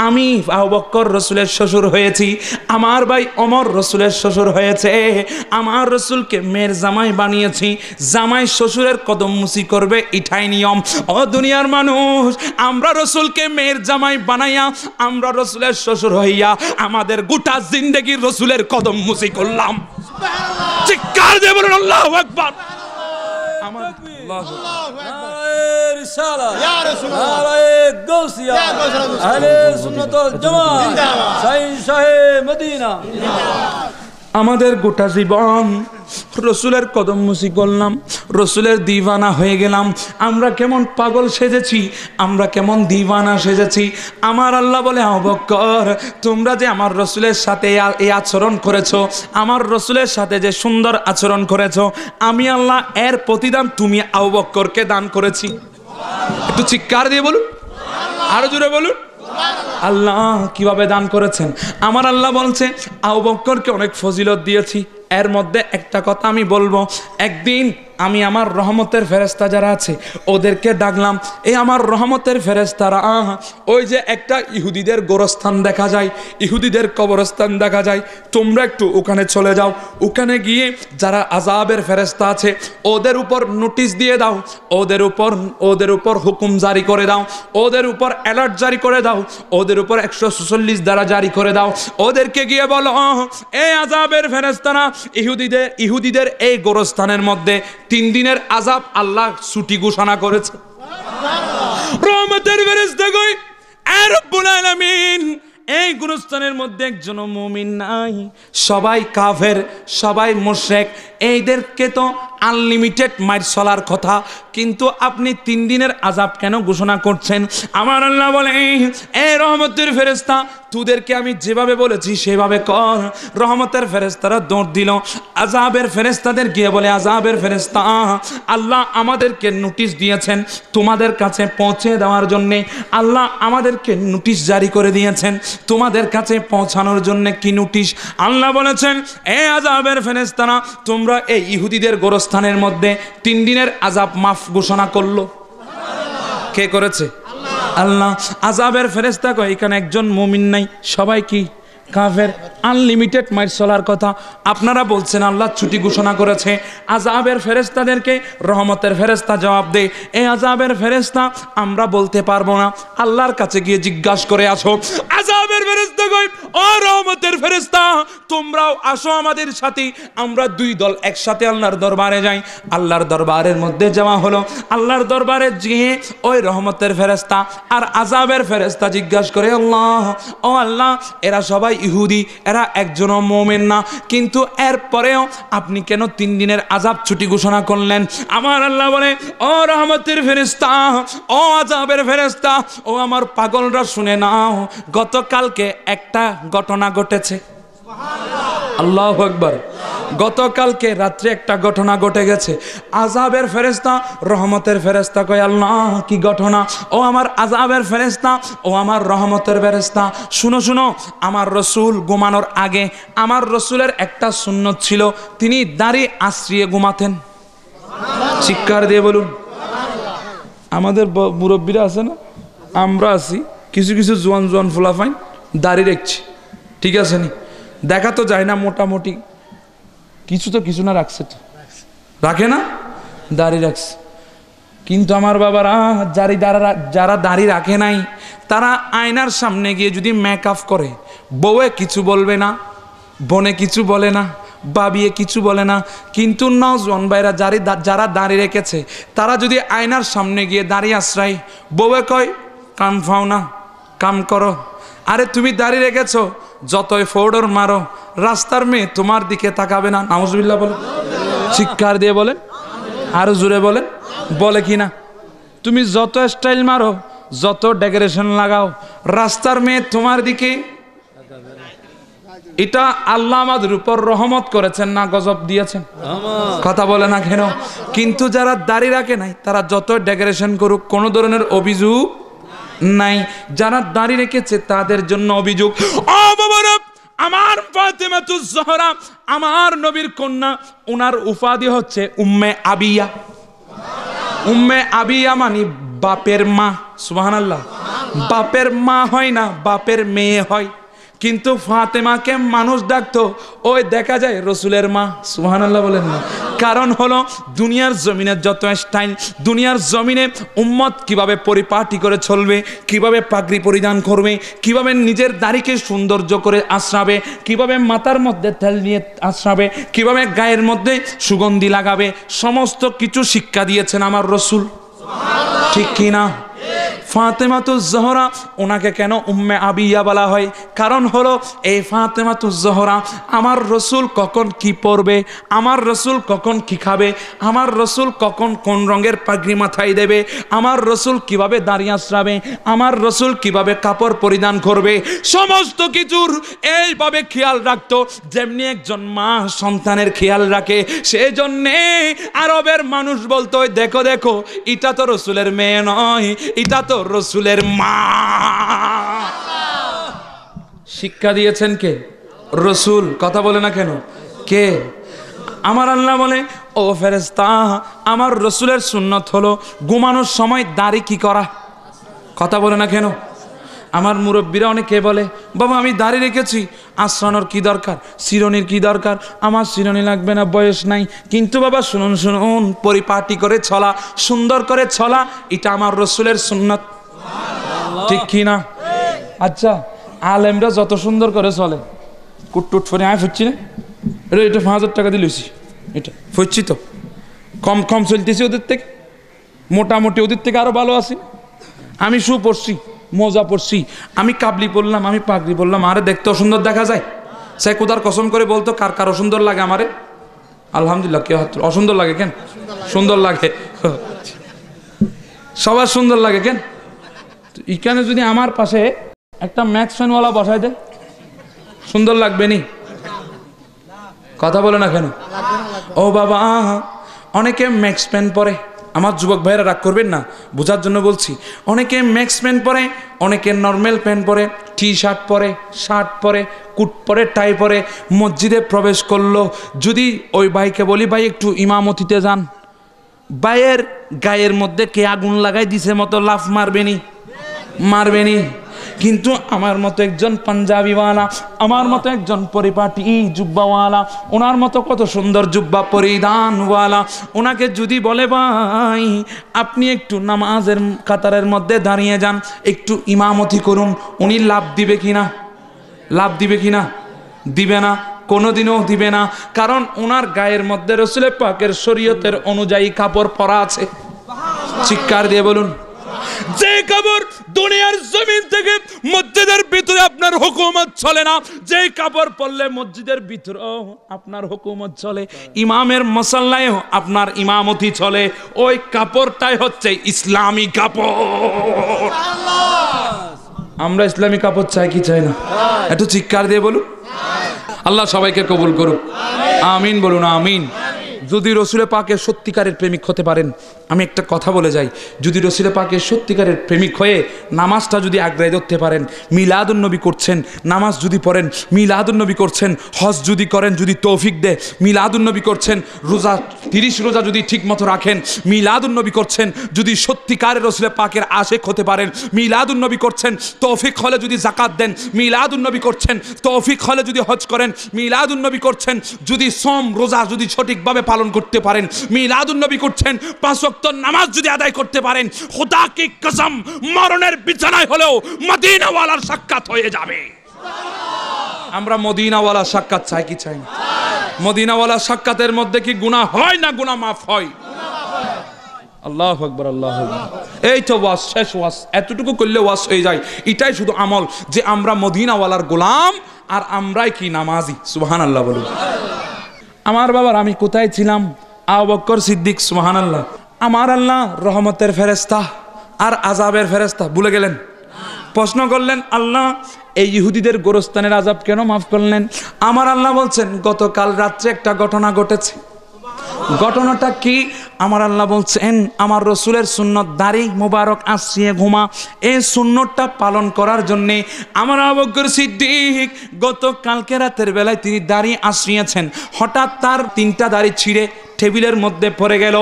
আমি আবু বকর রাসূলের শ্বশুর হয়েছি, আমার ভাই ওমর রাসূলের শ্বশুর হয়েছে, আমার রাসূলকে মেয়ের জামাই বানিয়েছি। জামাই শ্বশুরের কদম মুসি করবে, এটাই নিয়ম। ও দুনিয়ার মানুষ, আমরা রাসূলকে মেয়ের জামাই বানাইয়া, আমরা রাসূলের শ্বশুর হইয়া আমাদের গোটা জিন্দেগি রাসূলের কদম মুসি করলাম। চিৎকার দিয়ে বলুন আল্লাহু আকবার। আমাদের গোটা জীবন রসুলের কদম মুসি করলাম, রসুলের দিওয়ানা হয়ে গেলাম। আমরা কেমন পাগল সেজেছি, আমরা কেমন দিওয়ানা সেজেছি। আমার আল্লাহ বলে, আবু বকর, তোমরা যে আমার রসুলের সাথে এই আচরণ করেছো, আমার রসুলের সাথে যে সুন্দর আচরণ করেছো, আমি আল্লাহ এর প্রতিদান তুমি আবু বকরকে দান করেছি। একটু চিৎকার দিয়ে বলুন, আরো জোরে বলুন। আল্লাহ কিভাবে দান করেছেন? আমার আল্লাহ বলছে, আবু বকরকে অনেক ফজিলত দিয়েছি। এর মধ্যে একটা কথা আমি বলবো, একদিন আমি আমার রহমতের ফেরেশতা যারা আছে ওদেরকে ডাকলাম। এই আমার রহমতের ফেরেশতারা, ওই যে একটা ইহুদিদের গোরস্থান দেখা যায়, ইহুদিদের কবরস্থান দেখা যায়, তোমরা একটু ওখানে চলে যাও। ওখানে গিয়ে যারা আযাবের ফেরেশতা আছে ওদের উপর নোটিশ দিয়ে দাও, ওদের উপর হুকুম জারি করে দাও, ওদের উপর অ্যালার্ট জারি করে দাও, ওদের উপর 146 দ্বারা জারি করে দাও। ওদেরকে গিয়ে বলো, এই আযাবের ফেরেশতারা ইহুদিদের এই গোরস্থানের মধ্যে 3 দিনের আযাব আল্লাহ ছুটি ঘোষণা করেছে। রহমতের ফেরেশতা কই, এ রব্বুল আলামিন, এই গুরুস্থানের মধ্যে একজনও মুমিন নাই, সবাই কাফের, সবাই মুশরিক। এইদেরকে তো আনলিমিটেড মাইর চলার কথা, কিন্তু আপনি 3 দিনের আযাব কেন ঘোষণা করছেন? আমার আল্লাহ বলে, এই রহমতের ফেরেশতা, তোদেরকে আমি যেভাবে বলেছি সেভাবে কর। রহমতের ফেরেশতারা দৌড় দিল, আযাবের ফেরেশতাদের গিয়ে বলে, আযাবের ফেরেশতা, আল্লাহ আমাদেরকে নোটিশ দিয়েছেন তোমাদের কাছে পৌঁছে দেওয়ার জন্যে। আল্লাহ আমাদেরকে নোটিশ জারি করে দিয়েছেন তোমাদের কাছে পৌঁছানোর জন্য। কি নোটিশ? আল্লাহ বলেছেন, এ আযাবের ফেরেশতারা, তোমরা এই ইহুদিদের গোরস্থানের মধ্যে 3 দিনের আযাব মাফ ঘোষণা করলো। কে করেছে? আল্লাহ। আযাবের ফেরেশতা কয়, এখানে একজন মুমিন নাই, সবাই কি কাফের, আনলিমিটেড মাইর চলার কথা। আপনারা বলছেন আল্লাহ ছুটি ঘোষণা করেছে। আযাবের ফেরেশতাদেরকে রহমতের ফেরেশতা জবাব দে, এই আযাবের ফেরেশতা আমরা বলতে পারবো না, আল্লাহর কাছে গিয়ে জিজ্ঞাসা করে আসো। আযাবের ফেরেশতা কই, ও রহমতের ফেরেশতা, তোমরাও আসো আমাদের সাথে। আমরা 2 দল একসাথে আল্লাহর দরবারে যাই। আল্লাহর দরবারের মধ্যে যাওয়া হলো। আল্লাহর দরবারে গিয়ে ওই রহমতের ফেরেশতা আর আযাবের ফেরেশতা জিজ্ঞাসা করে, আল্লাহ, ও আল্লাহ, এরা সবাই ইহুদি, এরা একজনও মুমিন না, কিন্তু এরপরেও আপনি কেন 3 দিনের আযাব ছুটি ঘোষণা করলেন? আমার আল্লাহ বলে, ও রহমতের ফেরেশতা, ও আযাবের ফেরেশতা, ও আমার পাগলরা শুনে নাও, গতকালকে একটা ঘটনা ঘটেছে। আল্লাহু আকবার। গতকালকে রাত্রে একটা ঘটনা ঘটে গেছে। আযাবের ফেরেশতা রহমতের ফেরেশতা কয়, আল্লাহ কি ঘটনা? ও আমার আযাবের ফেরেশতা, ও আমার রহমতের ফেরেশতা, শুনো শুনো, আমার রসুল ঘুমানোর আগে আমার রসুলের একটা সুন্নত ছিল, তিনি দাড়ি আশ্রিয়ে ঘুমাতেন। চিৎকার দিয়ে বলুন। আমাদের মুরব্বীরা আছে না, আমরা আছি, কিছু কিছু জোয়ান জোয়ান ফুলাফাইন দাড়ি রাখছি, ঠিক আছে নি? দেখা তো যায় না, মোটামুটি কিছু তো কিছু না রাখছে, তো রাখে না, দাড়ি রাখছে। কিন্তু আমার বাবারা যারা দাড়ি রাখে নাই, তারা আয়নার সামনে গিয়ে যদি মেকআপ করে, বউয়ে কিছু বলবে না, বোনে কিছু বলে না, বাবিয়ে কিছু বলে না। কিন্তু নওজোয়ান ভাইরা যারা দাড়ি রেখেছে, তারা যদি আয়নার সামনে গিয়ে দাড়ি আশ্রায়, বউয়ে কয়, কাম ফাও না, কাম করো। আরে তুমি দাড়ি রেখেছো, যতই ফোর্ডর মারো, রাস্তার মেয়ে তোমার দিকে তাকাবে না। নাউজুবিল্লাহ বলে, চিৎকার দিয়ে বলেন, আরো জোরে বলেন, বলে কি না? তুমি যত স্টাইল মারো, যত ডেকোরেশন লাগাও, রাস্তার মেয়ে তোমার দিকে। এটা আল্লাহ আমাদের উপর রহমত করেছেন না গজব দিয়েছেন? কথা বলে না কেন? কিন্তু যারা দাড়ি রাখে নাই, তারা যত ডেকোরেশন করুক, কোনো ধরনের অভিযোগ নাই। যারা দাড়ি রেখেছে তাদের জন্য অভিযোগ। ও বাবারা, আমার ফাতেমাতুজ জোহরা, আমার নবীর কন্যা, ওনার উপাধি হচ্ছে উম্মে আবিয়া। উম্মে আবিয়া মানে বাপের মা। সুবহানাল্লাহ। বাপের মা হয় না, বাপের মেয়ে হয়। কিন্তু ফাতেমাকে মানুষ ডাকতো, ওই দেখা যায় রসুলের মা। সুবহানাল্লাহ বলেন না? কারণ হলো দুনিয়ার জমিনে যত স্টাইল, দুনিয়ার জমিনে উম্মত কিভাবে পরিপাটি করে চলবে, কিভাবে পাগড়ি পরিধান করবে, কিভাবে নিজের দাড়িকে সৌন্দর্য করে আশ্রাবে, কিভাবে মাথার মধ্যে তেল নিয়ে আশ্রাবে, কিভাবে গায়ের মধ্যে সুগন্ধি লাগাবে, সমস্ত কিছু শিক্ষা দিয়েছেন আমার রসুল। ঠিক কি না? ফাতেমাতুজ জোহরা, ওনাকে কেন উম্মে আবিয়া বলা হয়? কারণ হলো এই ফাতেমাতুজ জোহরা, আমার রসুল কখন কি পরবে, আমার রসুল কখন কি খাবে, আমার রসুল কখন কোন রঙের পাগড়ি মাথায় দেবে, আমার রসুল কিভাবে দাঁড়িয়ে আশ্রাবে, আমার রসুল কিভাবে কাপড় পরিধান করবে, সমস্ত কিছুর এইভাবে খেয়াল রাখতো, যেমনি একজন মা সন্তানের খেয়াল রাখে। সেই জন্যে আরবের মানুষ বলতো, দেখো দেখো, এটা তো রসুলের মেয়ে নয়, এটা তো রসুলের মা। শিক্ষা দিয়েছেন কে? রসুল। কথা বলে না কেন? কে? আমার আল্লাহ বলে, ও ফেরেশতা, আমার রসুলের সুন্নত হলো ঘুমানোর সময় দাড়ি কি করা। কথা বলে না কেন? আমার মুরব্বীরা অনেকে বলে, বাবা আমি দাড়ি রেখেছি, আশ্রানোর কি দরকার, শিরনির কি দরকার, আমার শিরনি লাগবে না, বয়স নাই। কিন্তু বাবা শুনুন শুনুন, পরিপাটি করে চলা, সুন্দর করে চলা, এটা আমার রসুলের সুন্নত। ঠিক কি না? আচ্ছা, আলেমরা যত সুন্দর করে চলে, কুটটুট ফোনে আয় ফুটছি না, এটা 5000 টাকা দিলেছি, এটা ফুটছি তো, কম কম চলতেছি ওদের থেকে, মোটামুটি ওদের থেকে আরো ভালো আছি। আমি শু পড়ছি, মোজা পরছি, আমি কাবলি পরলাম, আমি পাগড়ি পরলাম, আরে দেখতেও সুন্দর দেখা যায়। সে কোদার কসম করে বলতো কার কার অসুন্দর লাগে আমারে? আলহামদুলিল্লাহ, কেউ হাত অসুন্দর লাগে কেন? সুন্দর লাগে, সবার সুন্দর লাগে কেন? এখানে যদি আমার পাশে একটা ম্যাক্স ফ্যানওয়ালা বসাই দেয় সুন্দর লাগবে নি? কথা বলে না কেন? ও বাবা, অনেকে ম্যাক্স প্যান্ট পরে, আমার যুবক ভাইরা রাগ করবেন না, বোঝার জন্য বলছি। অনেকে ম্যাক্স প্যান্ট পরে, অনেকে নর্মাল প্যান্ট পরে, টি শার্ট পরে, শার্ট পরে, কুট পরে, টাই পরে মসজিদে প্রবেশ করলো। যদি ওই ভাইকে বলি ভাই একটু ইমামতিতে যান, ভাইয়ের গায়ের মধ্যে কে আগুন লাগাই দিছে মতো লাফ মারবেনি? মারবেনি। কিন্তু আমার মতো একজন পাঞ্জাবিওয়ালা, আমার মতো একজন পরিপাটি জুব্বাওয়ালা, ওনার মতো কত সুন্দর জুব্বা পরিধানওয়ালা, ওনাকে যদি বলে ভাই আপনি একটু নামাজের কাতারের মধ্যে দাঁড়িয়ে যান, একটু ইমামতি করুন, উনি লাভ দিবে কিনা? লাভ দিবে কিনা? দিবে না, কোনোদিনও দিবে না। কারণ ওনার গায়ের মধ্যে রসুল পাকের শরীয়তের অনুযায়ী কাপড় পরা আছে। চিৎকার দিয়ে বলুন। যে কাপড় দুনিয়ার জমিন থেকে মসজিদের ভিতরে আপনার হুকুমত চলে না, যে কাপড় পরলে মসজিদের ভিতরে আপনার হুকুমত চলে, ইমামের মুসাল্লায় আপনার ইমামতি চলে, ওই কাপড়টাই হচ্ছে ইসলামী কাপড়। আমরা ইসলামী কাপড় চাই কি চাই না? একটু চিৎকার দিয়ে বলুন। আল্লাহ সবাইকে কবুল করুক, আমিন বলুন, আমিন। যদি রসুলে পাকের সত্যিকারের প্রেমিক হতে পারেন, আমি একটা কথা বলে যাই, যদি রসুলে পাকের সত্যিকারের প্রেমিক হয়ে নামাজটা যদি আগ্রায় ধরতে পারেন, মিলাদুন্নবী করছেন, নামাজ যদি পড়েন, মিলাদুন্নবী করছেন, হজ যদি করেন, যদি তৌফিক দেয় মিলাদুন্নবী করছেন, রোজা 30 রোজা যদি ঠিক মতো রাখেন মিলাদুন্নবী করছেন, যদি সত্যিকারের রসুলে পাকের আশেক হতে পারেন মিলাদুন্নবী করছেন, তৌফিক হলে যদি জাকাত দেন মিলাদুন্নবী করছেন, তৌফিক হলে যদি হজ করেন মিলাদুন্নবী করছেন, যদি সোম রোজা যদি সঠিকভাবে পালন করতে পারেন মিলাদুন্নবী করছেন, 5 ওয়াক্ত নামাজ যদি আদায় করতে পারেন, খোদা কি কসম মরণের বিছানায় হলেও মদিনাওয়ালার সাক্ষাৎ হয়ে যাবে। আমরা মদিনাওয়ালার সাক্ষাৎ চাই কি চাই না? মদিনাওয়ালার সাক্ষাতের মধ্যে কি গুনাহ হয় না গুনাহ মাফ হয়? আল্লাহু আকবার, আল্লাহু আকবার। এই তো ওয়াজ, শেষ ওয়াজ, এতটুকু করলে ওয়াজ হয়ে যায়। এটাই শুধু আমল যে আমরা মদিনাওয়ালার গোলাম আর আমরাই কি নামাজি। সুবহানাল্লাহ বলুন। আমার বাবার আমি কোথায় ছিলাম? আবু বকর সিদ্দিক, সুবহানাল্লাহ। আমার আল্লাহ রহমতের ফেরেশতা আর আযাবের ফেরেশতা ভুলে গেলেন? প্রশ্ন করলেন আল্লাহ এই ইহুদিদের গোরস্থানের আযাব কেন মাফ করলেন? আমার আল্লাহ বলছেন গতকাল রাত্রে একটা ঘটনা ঘটেছে। ঘটনাটা কি? আমার আল্লাহ বলছেন আমার রসুলের সুন্নত দাড়ি মোবারক আশ্রিয়ে ঘুমা, এই সুন্নতটা পালন করার জন্যে আমার আবু বকর সিদ্দিক গতকালকে রাতের বেলায় তিনি দাড়ি আশ্রিয়েছেন। হঠাৎ তার 3টা দাড়ি ছিঁড়ে টেবিলের মধ্যে পড়ে গেল।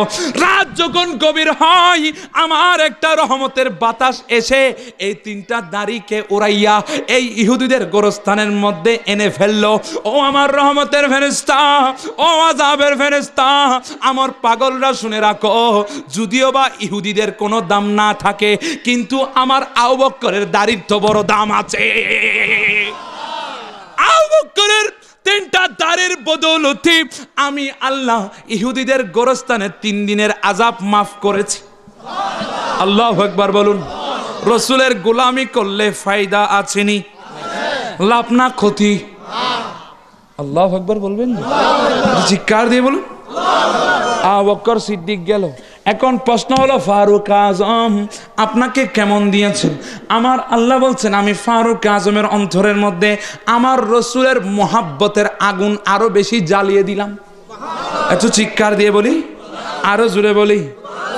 রাত যখন গভীর হয় আমার একটা রহমতের বাতাস এসে এই 3টা দাড়িকে উড়াইয়া এই ইহুদিদের গোরস্থানের মধ্যে এনে ফেললো। ও আমার রহমতের ফেরেশতা, ও আযাবের ফেরেশতা, আমার পাগলরা শুনে রাখো, যদিও বা ইহুদিদের কোনো দাম না থাকে কিন্তু আমার আবু বকরের দাড়ির তো বড় দাম আছে। আবু বকরের 3টা দাড়ির বদৌলতে আমি আল্লাহ ইহুদিদের গোরস্থানে 3 দিনের আযাব মাফ করেছি। আল্লাহু আকবার বলুন। রসুলের গোলামি করলে ফায়দা আছেনি? লাভ না ক্ষতি? আল্লাহু আকবার বলবেন না? চিৎকার দিয়ে বলুন। আবু বকর সিদ্দিক গেল। এখন প্রশ্ন হলো ফারুক আজম আপনাকে কেমন দিয়েছেন? আমার আল্লাহ বলছেন আমি ফারুক আজমের অন্তরের মধ্যে আমার রসুলের মোহাব্বতের আগুন আরো বেশি জ্বালিয়ে দিলাম। একটু চিৎকার দিয়ে বলি, আরো জোরে বলি।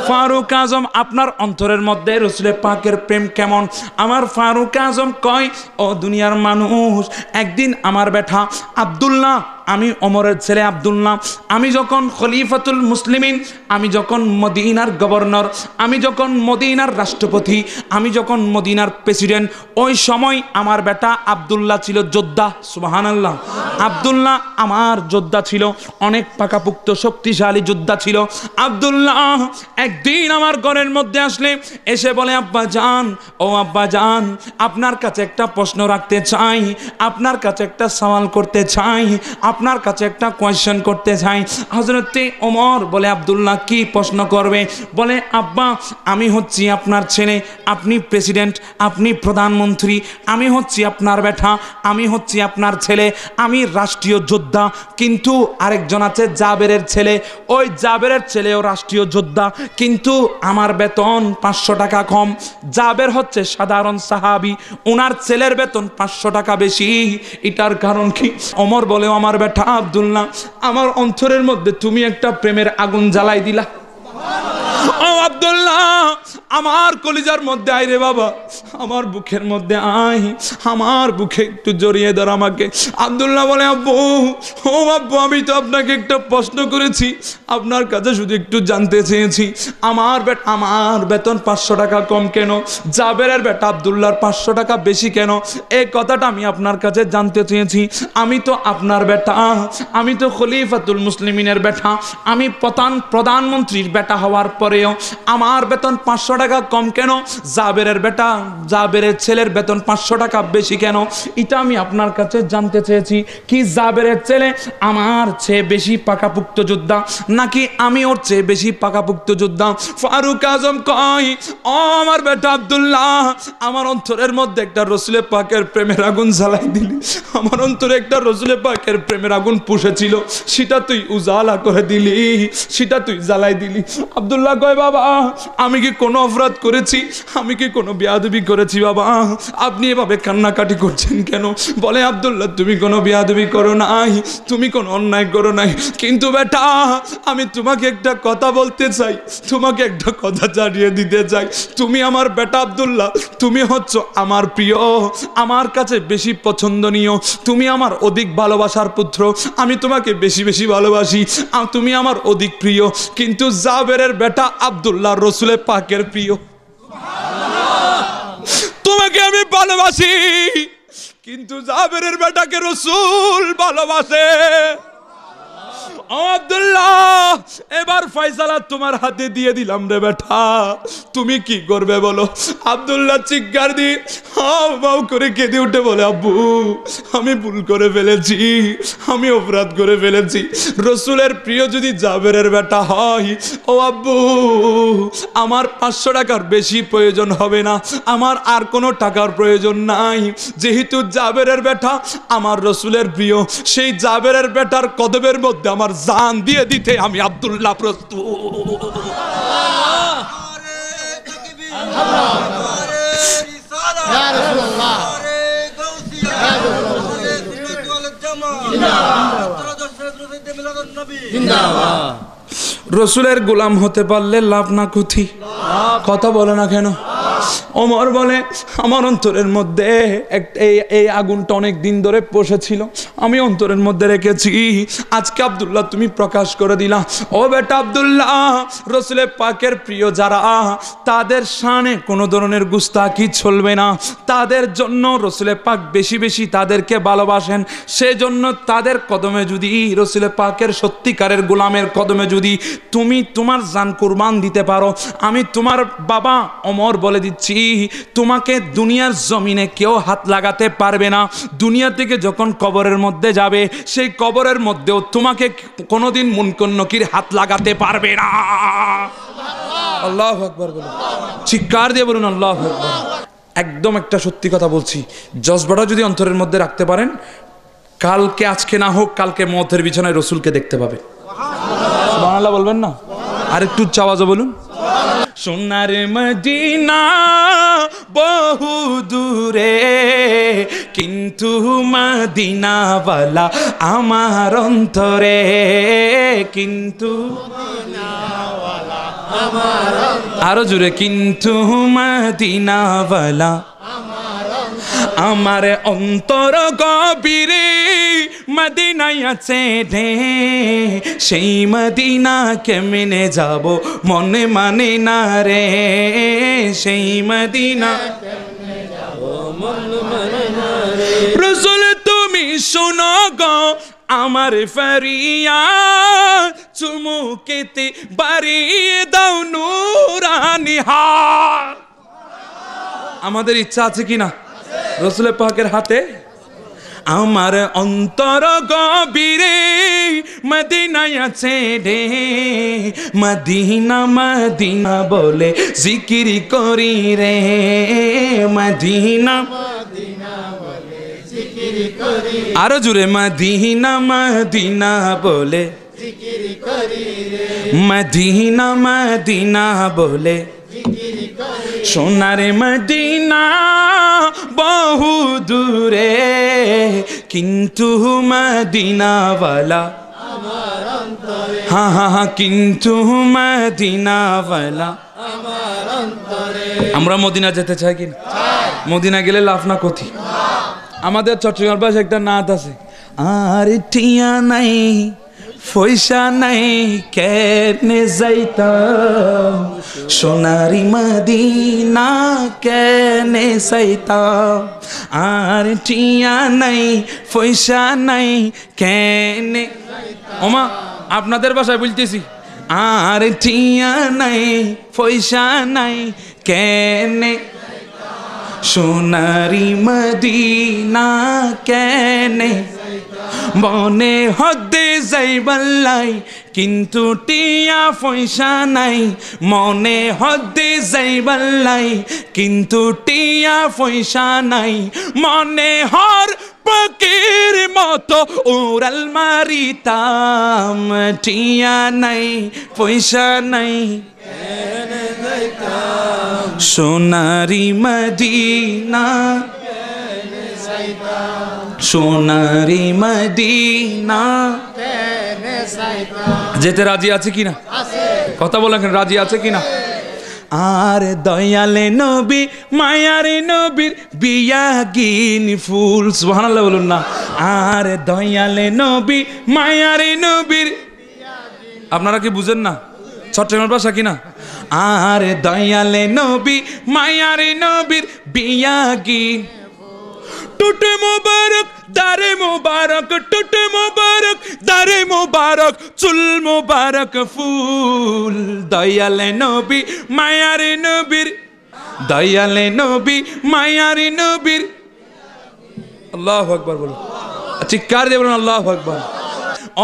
ফারুক আজম আপনার অন্তরের মধ্যে রসুলের পাকের প্রেম কেমন? আমার ফারুক আজম কয় ও দুনিয়ার মানুষ, একদিন আমার বেটা আব্দুল্লাহ, আমি ওমরের ছেলে আব্দুল্লাহ, আমি যখন খলিফাতুল মুসলিমিন, আমি যখন মদিনার গভর্নর, আমি যখন মদিনার রাষ্ট্রপতি, আমি যখন মদিনার প্রেসিডেন্ট, ওই সময় আমার বেটা আব্দুল্লাহ ছিল যোদ্ধা। সুবহানাল্লাহ। আব্দুল্লাহ আমার যোদ্ধা ছিল, অনেক পাকাপুক্ত শক্তিশালী যোদ্ধা ছিল। আব্দুল্লাহ একদিন আমার ঘরের মধ্যে আসলে এসে বলে আব্বা জান, ও আব্বা জান, আপনার কাছে একটা প্রশ্ন রাখতে চাই, আপনার কাছে একটা সওয়াল করতে চাই, আপনার কাছে একটা কোয়েশ্চেন করতে চাই। হযরতে ওমর বলে, আব্দুল্লাহ কি প্রশ্ন করবে? বলে, আব্বা আমি হচ্ছি আপনার ছেলে, আপনি প্রেসিডেন্ট, আপনি প্রধানমন্ত্রী, আমি হচ্ছি আপনার বেটা, আমি হচ্ছি আপনার ছেলে, আমি রাষ্ট্রীয় যোদ্ধা, কিন্তু আরেকজন আছে জাবেরের ছেলে, ওই জাবেরের ছেলেও রাষ্ট্রীয় যোদ্ধা, কিন্তু আমার বেতন 500 টাকা কম। জাবের হচ্ছে সাধারণ সাহাবী, ওনার ছেলের বেতন 500 টাকা বেশি। এটার কারণ কি? ওমর বলে, আমার বেটা আব্দুল্লাহ, আমার অন্তরের মধ্যে তুমি একটা প্রেমের আগুন জ্বালাই দিলা। ও আব্দুল্লাহ, আমার কলিজার মধ্যে আয় রে বাবা, আমার বুকের মধ্যে আয়, আমার বুকে একটু জড়িয়ে ধর আমাকে। আব্দুল্লাহ বলে, আব্বু, ও আব্বু, আমি তো আপনাকে একটা প্রশ্ন করেছি, আপনার কাছে শুধু একটু জানতে চেয়েছি, আমার বেতন 500 টাকা কম কেন, জাবেরের বেটা আব্দুল্লাহর 500 টাকা বেশি কেন, এই কথাটা আমি আপনার কাছে জানতে চেয়েছি। আমি তো আপনার বেটা, আমি তো খলিফাতুল মুসলিমিনের বেটা, আমি প্রধানমন্ত্রীর বেটা হওয়ার পরেও আমার বেতন 500 টাকা কম কেন, জাবেরের ছেলের বেতন 500 টাকা বেশি কেন, এটা আমি আপনার কাছে জানতে চেয়েছি। কি জাবেরের ছেলে আমার চেয়ে বেশি পাকাপুক্ত যোদ্ধা, নাকি আমি ওর চেয়ে বেশি পাকাপুক্ত যোদ্ধা? ফারুক আজম কয়, ও আমার বেটা আব্দুল্লাহ, আমার অন্তরের মধ্যে একটা রসুলে পাকের প্রেমের আগুন জ্বালাই দিলি, আমার অন্তরে একটা রসুলে পাকের প্রেমের আগুন পুষেছিল, সেটা তুই উজালা করে দিলি, সেটা তুই জ্বালাই দিলি। আব্দুল্লাহ কয়, বাবা আমি কি কোনো অপরাধ করেছি, আমি কি কোনো বেয়াদবি করেছি বাবা? আপনি এভাবে কান্নাকাটি করছেন কেন? বলে, আব্দুল্লাহ তুমি কোনো বেয়াদবি করো নাই, তুমি কোনো অন্যায় করো নাই, কিন্তু বেটা আমি তোমাকে একটা কথা বলতে চাই, তোমাকে একটা কথা জানিয়ে দিতে চাই, তুমি আমার বেটা আব্দুল্লাহ, তুমি হচ্ছ আমার প্রিয়, আমার কাছে বেশি পছন্দনীয়, তুমি আমার অধিক ভালোবাসার পুত্র, আমি তোমাকে বেশি বেশি ভালোবাসি, তুমি আমার অধিক প্রিয়, কিন্তু জাবেরের বেটা আব্দুল্লাহ রসুলের পাকের প্রিয়। তোমাকে আমি ভালোবাসি, কিন্তু জাবেরের বেটাকে রসুল ভালোবাসে। আব্দুল্লাহ, এবার ফয়সালা তোমার হাতে দিয়ে দিলাম রে বেটা, তুমি কি করবে বলো? আব্দুল্লাহ চিৎকার দিয়ে হাও মাও করে কেঁদে উঠে বলে, আব্বু আমি ভুল করে ফেলেছি, আমি অপরাধ করে ফেলেছি, রসুলের প্রিয় যদি জাবেরের বেটা হয়, ও আব্বু আমার 500 টাকার বেশি প্রয়োজন হবে না, আমার আর কোনো টাকার প্রয়োজন নাই, যেহেতু জাবেরের বেটা আমার রসুলের প্রিয়, সেই জাবেরের বেটার কদমের মধ্যে আমার জান দিয়ে দিতে আমি আব্দুল্লাহ প্রস্তুত। রসুলের গোলাম হতে পারলে লাভ না ক্ষতি? কথা বলে না কেন? ওমর বলে, আমার অন্তরের মধ্যে এই আগুনটা অনেক দিন ধরে বসেছিল, আমি অন্তরের মধ্যে রেখেছি, আজকে আব্দুল্লাহ তুমি প্রকাশ করে দিলা। ও বেটা আব্দুল্লাহ, রসুলের পাকের প্রিয় যারা, তাদের শানে কোনো ধরনের গুস্তাখি চলবে না, তাদের জন্য রসুলের পাক বেশি বেশি তাদেরকে ভালোবাসেন, সেজন্য তাদের কদমে যদি, রসুলের পাকের সত্যিকারের গোলামের কদমে যদি তুমি তোমার জান কুরবান দিতে পারো, আমি তোমার বাবা ওমর বলে দিচ্ছি, তোমাকে দুনিয়ার জমিনে কেউ হাত লাগাতে পারবে না, দুনিয়া থেকে যখন কবরের মধ্যে যাবে, সেই কবরের মধ্যেও তোমাকে কোনোদিন মুনকার নকির হাত লাগাতে পারবে না। আল্লাহু আকবার বলুন, চিৎকার দিয়ে বলুন আল্লাহু আকবার। একদম একটা সত্যি কথা বলছি, জজবাটা যদি অন্তরের মধ্যে রাখতে পারেন, কালকে আজকে না হোক কালকে মওতের বিছানায় রসুলকে দেখতে পাবে। সুবহানাল্লাহ বলবেন না? আর একটু আওয়াজে বলুন। সোনার মদিনা বহু দূরে, কিন্তু মদিনাওয়ালা আমার অন্তরে, কিন্তু আরো জুড়ে, কিন্তু মদিনাওয়ালা আমার অন্তর গভীরে মদিনায় আছে রে, সেই মদিনা কেমনে যাব মনে মানে না রে, সেই মদিনা কেমনে যাব মনে মানে না রে। রাসূল তুমি শোনো গো আমার ফরিয়াদ, চুমুকেতে বাড়িয়ে দাও নূরানি হাত। আমাদের ইচ্ছা আছে কিনা রসুলের পাকের হাতে? আমার অন্তর গভীরে মদিনায় আছে রে, মদিনা মদিনা বলে জিকির করি রে, মদিনা আরো জুড়ে মদিনা মদিনা বলে মদিনা মদিনা বলে সোনারে মদিনা বহু দূরে, কিন্তু মদিনাওয়ালা হ্যাঁ হ্যাঁ হ্যাঁ, কিন্তু মদিনাওয়ালা আমরা মদিনা যেতে চাই কিনা? মদিনা গেলে লাভ না ক্ষতি। আমাদের চট্টগ্রাম পাশে একটা নাত আছে, আর টিয়া নাই পয়সা নাই কেনে যাইতাম, সোনারি মদিনা কেনে যাইতাম, আর টিয়া নাই পয়সা নাই কেনে। ওমা আপনাদের ভাষায় বলতেছি, আর টিয়া নাই পয়সা নাই কেনে, সোনারি মদিনা কেনে, মনে হদে যাইবাল্লাই কিন্তু টিয়া পয়সা নাই, মনে হদে যাইবাল্লাই কিন্তু টিয়া পয়সা নাই, মনে হর পাখির মতো উড়াল মারিতাম, টিয়া নাই পয়সা নাই সোনারি মদিনা, সোনারি মদিনা যেতে রাজি আছে কিনা? কথা বলেন রাজি আছে কিনা? আর দয়ালে নবী মায়ারে নবীর বিয়া গিন ফুল, সুবহানাল্লাহ বলুন না। আর দয়ালে নবী মায়ারে নবীর, আপনারা কি বুঝেন না চট্টগ্রামের ভাষা কিনা? আর দয়ালে নবী মায়ারে নবীর বিয়া গিন, টুটে মুবারক দারে মুবারক, টুটে মুবারক দারে মুবারক, চুল মুবারক ফুল, দয়ালে নবী মায়ারে নবীর, দয়ালে নবী মায়ারে নবীর। আল্লাহু আকবার বলুন, চিৎকার দিয়ে বলুন আল্লাহু আকবার।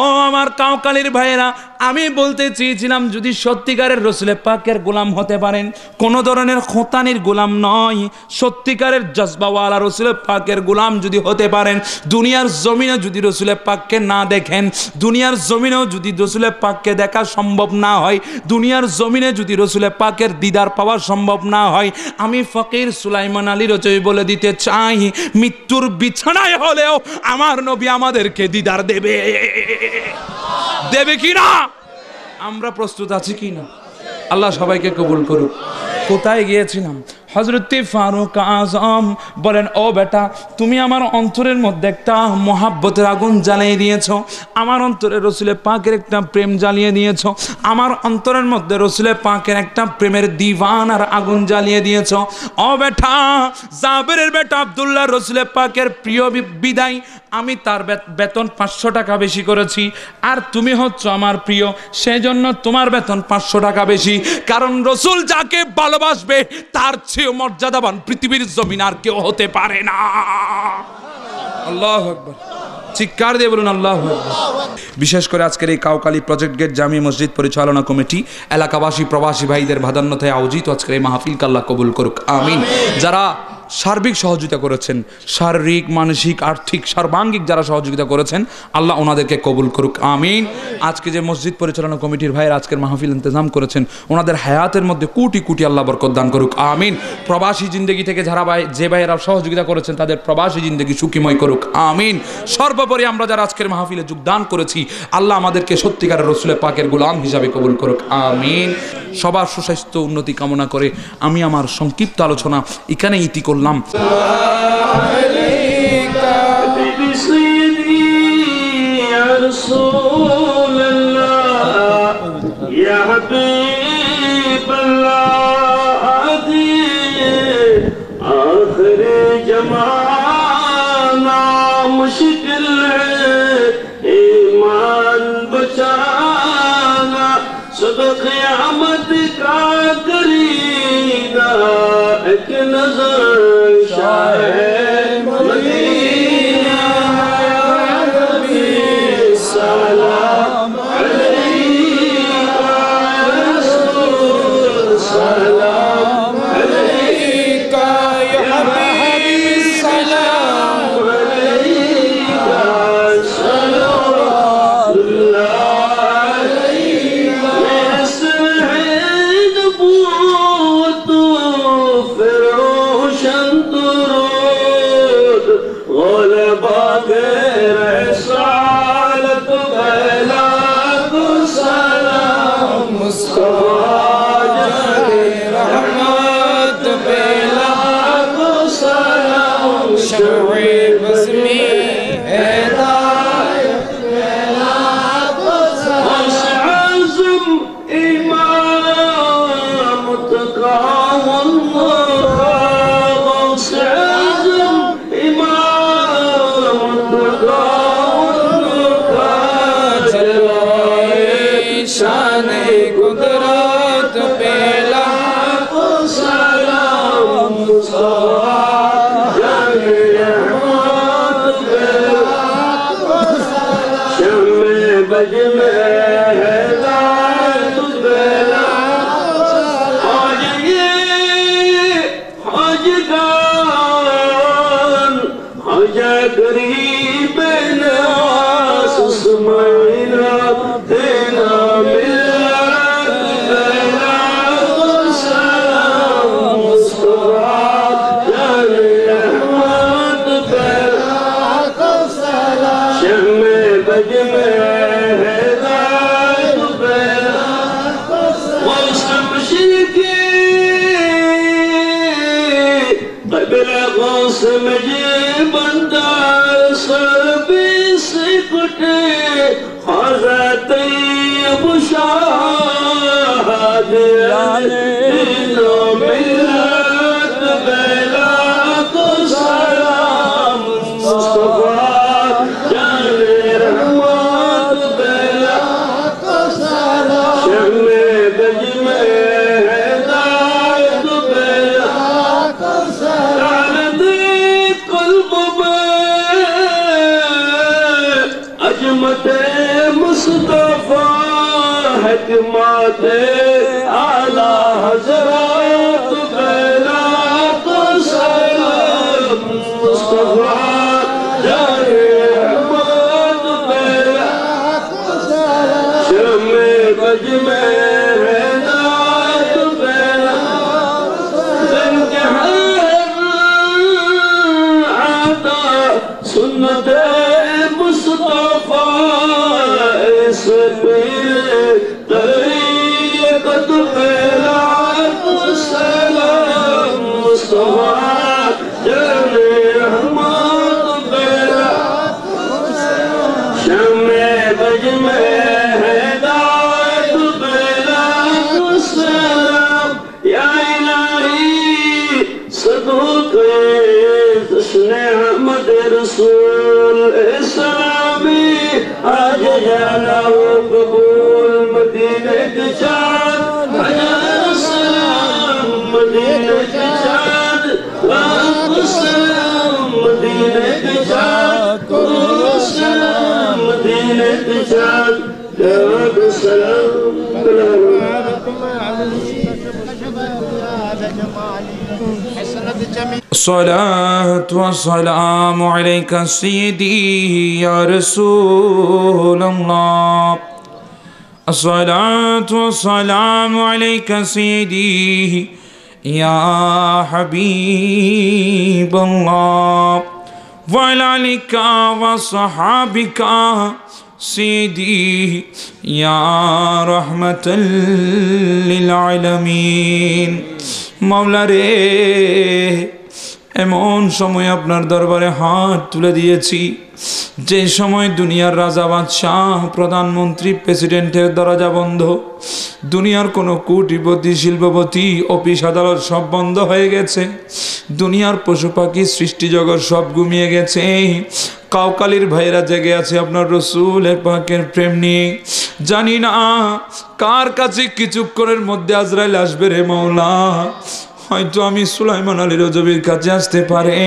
ও আমার কাউকালির ভাইয়েরা, আমি বলতে চেয়েছিলাম যদি সত্যিকারের রসুলে পাকের গোলাম হতে পারেন, কোন ধরনের খোঁতানির গোলাম নয়, সত্যিকারের জজবাওয়ালা রসুলে পাকের গোলাম যদি হতে পারেন, দুনিয়ার জমিনে যদি রসুলে পাককে না দেখেন, দুনিয়ার জমিনেও যদি রসুলে পাককে দেখা সম্ভব না হয়, দুনিয়ার জমিনে যদি রসুলে পাকের দিদার পাওয়া সম্ভব না হয়, আমি ফকির সুলাইমান আলী রচয়ী বলে দিতে চাই, মৃত্যুর বিছানায় হলেও আমার নবী আমাদেরকে দিদার দেবে, দেবে কিনা? আমরা প্রস্তুত আছি কিনা? আল্লাহ সবাইকে কবুল করুক। কোথায় গিয়েছিলাম? হযরত ফারুক আজম বলেন, ও বেটা, তুমি আমার অন্তরের মধ্যে একটা মহাব্বতের আগুন জ্বালিয়ে দিয়েছো, আমার অন্তরে রসুলের পাকের একটা প্রেম জ্বালিয়ে দিয়েছো, আমার অন্তরের মধ্যে রসুলের পাকের একটা প্রেমের দিওয়ানার আগুন জ্বালিয়ে দিয়েছো। ও বেটা, জাবেরের বেটা আব্দুল্লাহ রসুলের পাকের প্রিয় বিদায়, আমি তার বেতন 500 টাকা বেশি করেছি, আর তুমি হচ্ছ আমার প্রিয়, সেই জন্য তোমার বেতন 500 টাকা বেশি, কারণ রসুল যাকে ভালোবাসবে তার চেয়ে মর্যাদাবান পৃথিবীর জমিন আর কেউ হতে পারে না। আল্লাহু আকবার, চিৎকার দিয়ে বলুন আল্লাহু আকবার। বিশেষ করে আজকের এই কাউকালী প্রজেক্ট গেট জামি মসজিদ পরিচালনা কমিটি, এলাকাবাসী প্রবাসী ভাইদের ভাদান্যতায় আয়োজিত আজকের এই মাহফিলকে আল্লাহ কবুল করুক, আমিন। যারা সার্বিক সহযোগিতা করেছেন, শারীরিক মানসিক আর্থিক সর্বাঙ্গিক যারা সহযোগিতা করেছেন, আল্লাহ ওনাদেরকে কবুল করুক, আমিন। আজকে যে মসজিদ পরিচালনা কমিটির ভাইয়ের আজকের মাহফিল ইন্তজাম করেছেন, ওনাদের হায়াতের মধ্যে কোটি কোটি আল্লাহ বরকত দান করুক, আমিন। প্রবাসী জিন্দগি থেকে যারা যে ভাইয়েরা সহযোগিতা করেছেন তাদের প্রবাসী জিন্দগি সুখীময় করুক, আমিন। সর্বোপরি আমরা যারা আজকের মাহফিলে যোগদান করেছি, আল্লাহ আমাদেরকে সত্যিকারের রসুলের পাকের গোলাম হিসাবে কবুল করুক, আমিন। সবার সুস্বাস্থ্য উন্নতি কামনা করে আমি আমার সংক্ষিপ্ত আলোচনা এখানে ইতি করলাম। मुश्किल है ईमान बचाना, सब क़यामत का करीदा एक नजर शाह मदीना। बज में है दात बेला आज ये हजगान हजा गरीब नवास सुमैना देना मिलत बेला सलाम मुस्तफा जाने रहमत बेला शम्मे बज में है दात बेला वस्तमशिर की कबला गौस मुझे बंदार सरबी से कुटे खाजा तैयब शाहद दिलो मिलत बेला को सलाम मुस्तफा जाने रहमत बेला को सलाम शम्मे बज में है दात बेला को सलाम कल्ब में अजमत मुस्तफा हकमत आला हजरत बेला को सलाम मुस्तफा जाने रहमत बेला को सलाम शम्मे बज में है दात बेला जिनके आता सुन्नत मुस्तफा इस पीर तरीक़त बेला को सलाम मुस्तफा जाने रहमत बेला शम्मे बज में है दात बेला को सलाम या इलाही सदूक जश्न अहमद रसूल इस्लामी आज जाना वो कबूल मदीने के चाँद हजार सलाम मदीने के चाँद लाख सलाम मदीने के चाँद करोड़ों सलाम मदीने के चाँद लाख सलाम الصلاة والسلام عليك سيدي يا رسول الله الصلاة والسلام عليك سيدي يا حبيب الله وعلى آلك وصحابك سيدي يا رحمة للعالمين মাওলা রে এমন সময় আপনার দরবারে হাত তুলে দিয়েছি যে সময় দুনিয়ার রাজা বাদশাহ প্রধানমন্ত্রী প্রেসিডেন্টের দরজা বন্ধ দুনিয়ার কোনো কোটিপতি শিল্পপতি অফিস আদালত সব বন্ধ হয়ে গেছে দুনিয়ার পশু পাখি সৃষ্টি জগৎ সব ঘুমিয়ে গেছে কাউকালির ভাইরা জেগে আছে আপনার রসুলের পাকের প্রেম নিয়ে জানি না কার কাছে কিছুক্ষণের মধ্যে আজরাইল আসবে রে মাওলা হয়তো আমি সুলাইমান আলী রজবীর কাছে আসতে পারে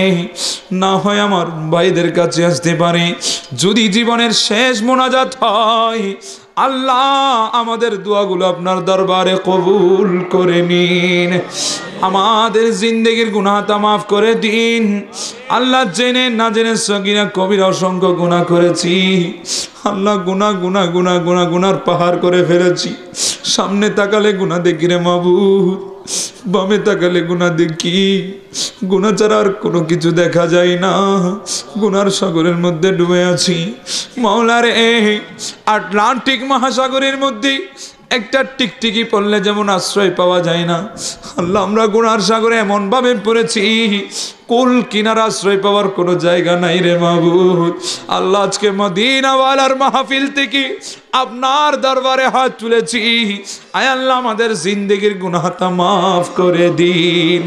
না হয় আমার ভাইদের কাছে আসতে পারে যদি জীবনের শেষ মোনাজাত হয় আল্লাহ আমাদের দোয়াগুলো আপনার দরবারে কবুল করে নিন আমাদের জিন্দেগির গুনাহটা মাফ করে দিন আল্লাহ জেনে না জেনে সগীরা কবিরা অসংখ্য গুনাহ করেছি আল্লাহ গুনার পাহাড় করে ফেলেছি সামনে তাকালে গুনাহ দেখি রে মাবুদ বামে তাকালে গুনাহ দেখি গুনাহ ছাড়া আর কোনো কিছু দেখা যায় না গুনার সাগরের মধ্যে ডুবে আছি মাওলা রে আটলান্টিক মহাসাগরের মধ্যে একটা টিকটিকি পড়লে যেমন আশ্রয় পাওয়া যায় না আল্লাহ আমরা গুনার সাগরে এমন ভাবে পড়েছি কুল কিনার আশ্রয় পাওয়ার কোনো জায়গা নাই রে মাবুদ আল্লাহ আজকে মদিনাওয়ালার মাহফিল থেকে আপনার দরবারে হাত তুলেছি আয় আল্লাহ আমাদের জিন্দেগির গুনাহটা মাফ করে দিন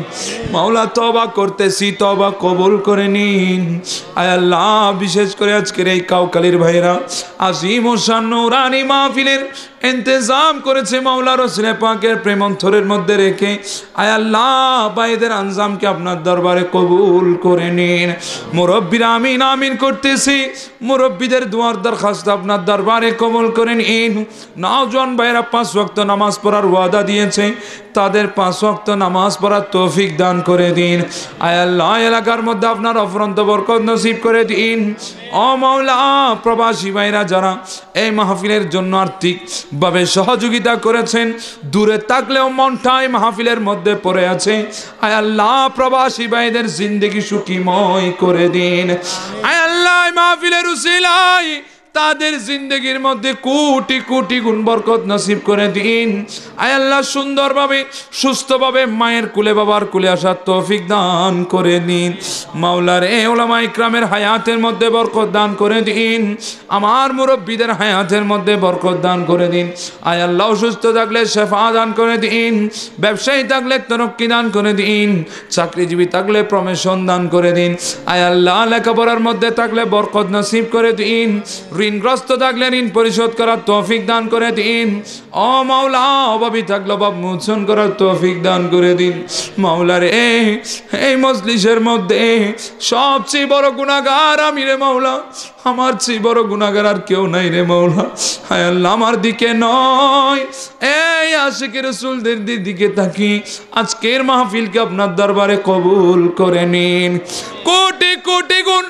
মাওলা তওবা করতেছি তওবা কবুল করে নিন আয় আল্লাহ বিশেষ করে আজকের এই কাউকালির ভাইরা আজিম ও শান নূরানি মাহফিলের ইন্তজাম করেছে মাওলা রাসূল পাকের প্রেম অন্তরের মধ্যে রেখে আয় আল্লাহ ভাইদের আঞ্জামকে আপনার দরবারে কবুল করে নিন। মুরব্বীরা আমিন আমিন করতেছি। মুরব্বীদের দুয়ার দরখাস্ত আপনার দরবারে কবুল করে নিন। নওজোয়ান ভাইয়েরা 5 ওয়াক্ত নামাজ পড়ার ওয়াদা দিয়েছে, তাদের 5 ওয়াক্ত নামাজ পড়ার তৌফিক দান করে দিন। আয় আল্লাহ, এলাকার মধ্যে আপনার অফুরন্ত বরকত নসিব করে দিন। ও মাওলা, প্রবাসী ভাইরা যারা এই মাহফিলের জন্য আর্থিকভাবে সহযোগিতা করেছেন, দূরে থাকলেও মনটাই মাহফিলের মধ্যে পড়ে আছে, আয় আল্লাহ প্রবাসী ভাইদের জিন্দেগি সুখীময় করে দিন। আয় আল্লাহ, মাহফিলের উসিলায় তাদের জিন্দগির মধ্যে কোটি কোটি গুণ বরকত নসিব করে দিন। আয় আল্লাহ, সুন্দরভাবে সুস্থভাবে মায়ের কুলে বাবার কুলে আসার তৌফিক দান করে দিন। মাওলার এ উলামা ইকরামের হায়াতের মধ্যে বরকত দান করে দিন। আমার মুরব্বীদের হায়াতের মধ্যে বরকত দান করে দিন। আয় আল্লাহ, সুস্থ থাকলে শেফা দান করে দিন, ব্যবসায়ী থাকলে তরক্কি দান করে দিন, চাকরিজীবী থাকলে প্রমোশন দান করে দিন। আয় আল্লাহ, লেখাপড়ার মধ্যে থাকলে বরকত নসিব করে দিন। ঋণগ্রস্ত থাকলে ঋণ পরিশোধ করার তৌফিক দান করে দিন। ও মাওলা, অভাবী থাকলে অভাব মোচন করার তৌফিক দান করে দিন। মাওলা রে, এই মজলিসের মধ্যে সবচেয়ে বড় গুনাহগার আমি রে মাওলা, আমার চেয়ে বড় গুনাহগার আর কেউ নাই রে মাওলা। হায় আল্লাহ, আমার দিকে নয়, এই আশিকের রাসূলদের দিকে তাকি আজকের মাহফিলকে আপনার দরবারে কবুল করে নিন। কোটি কোটি গুণ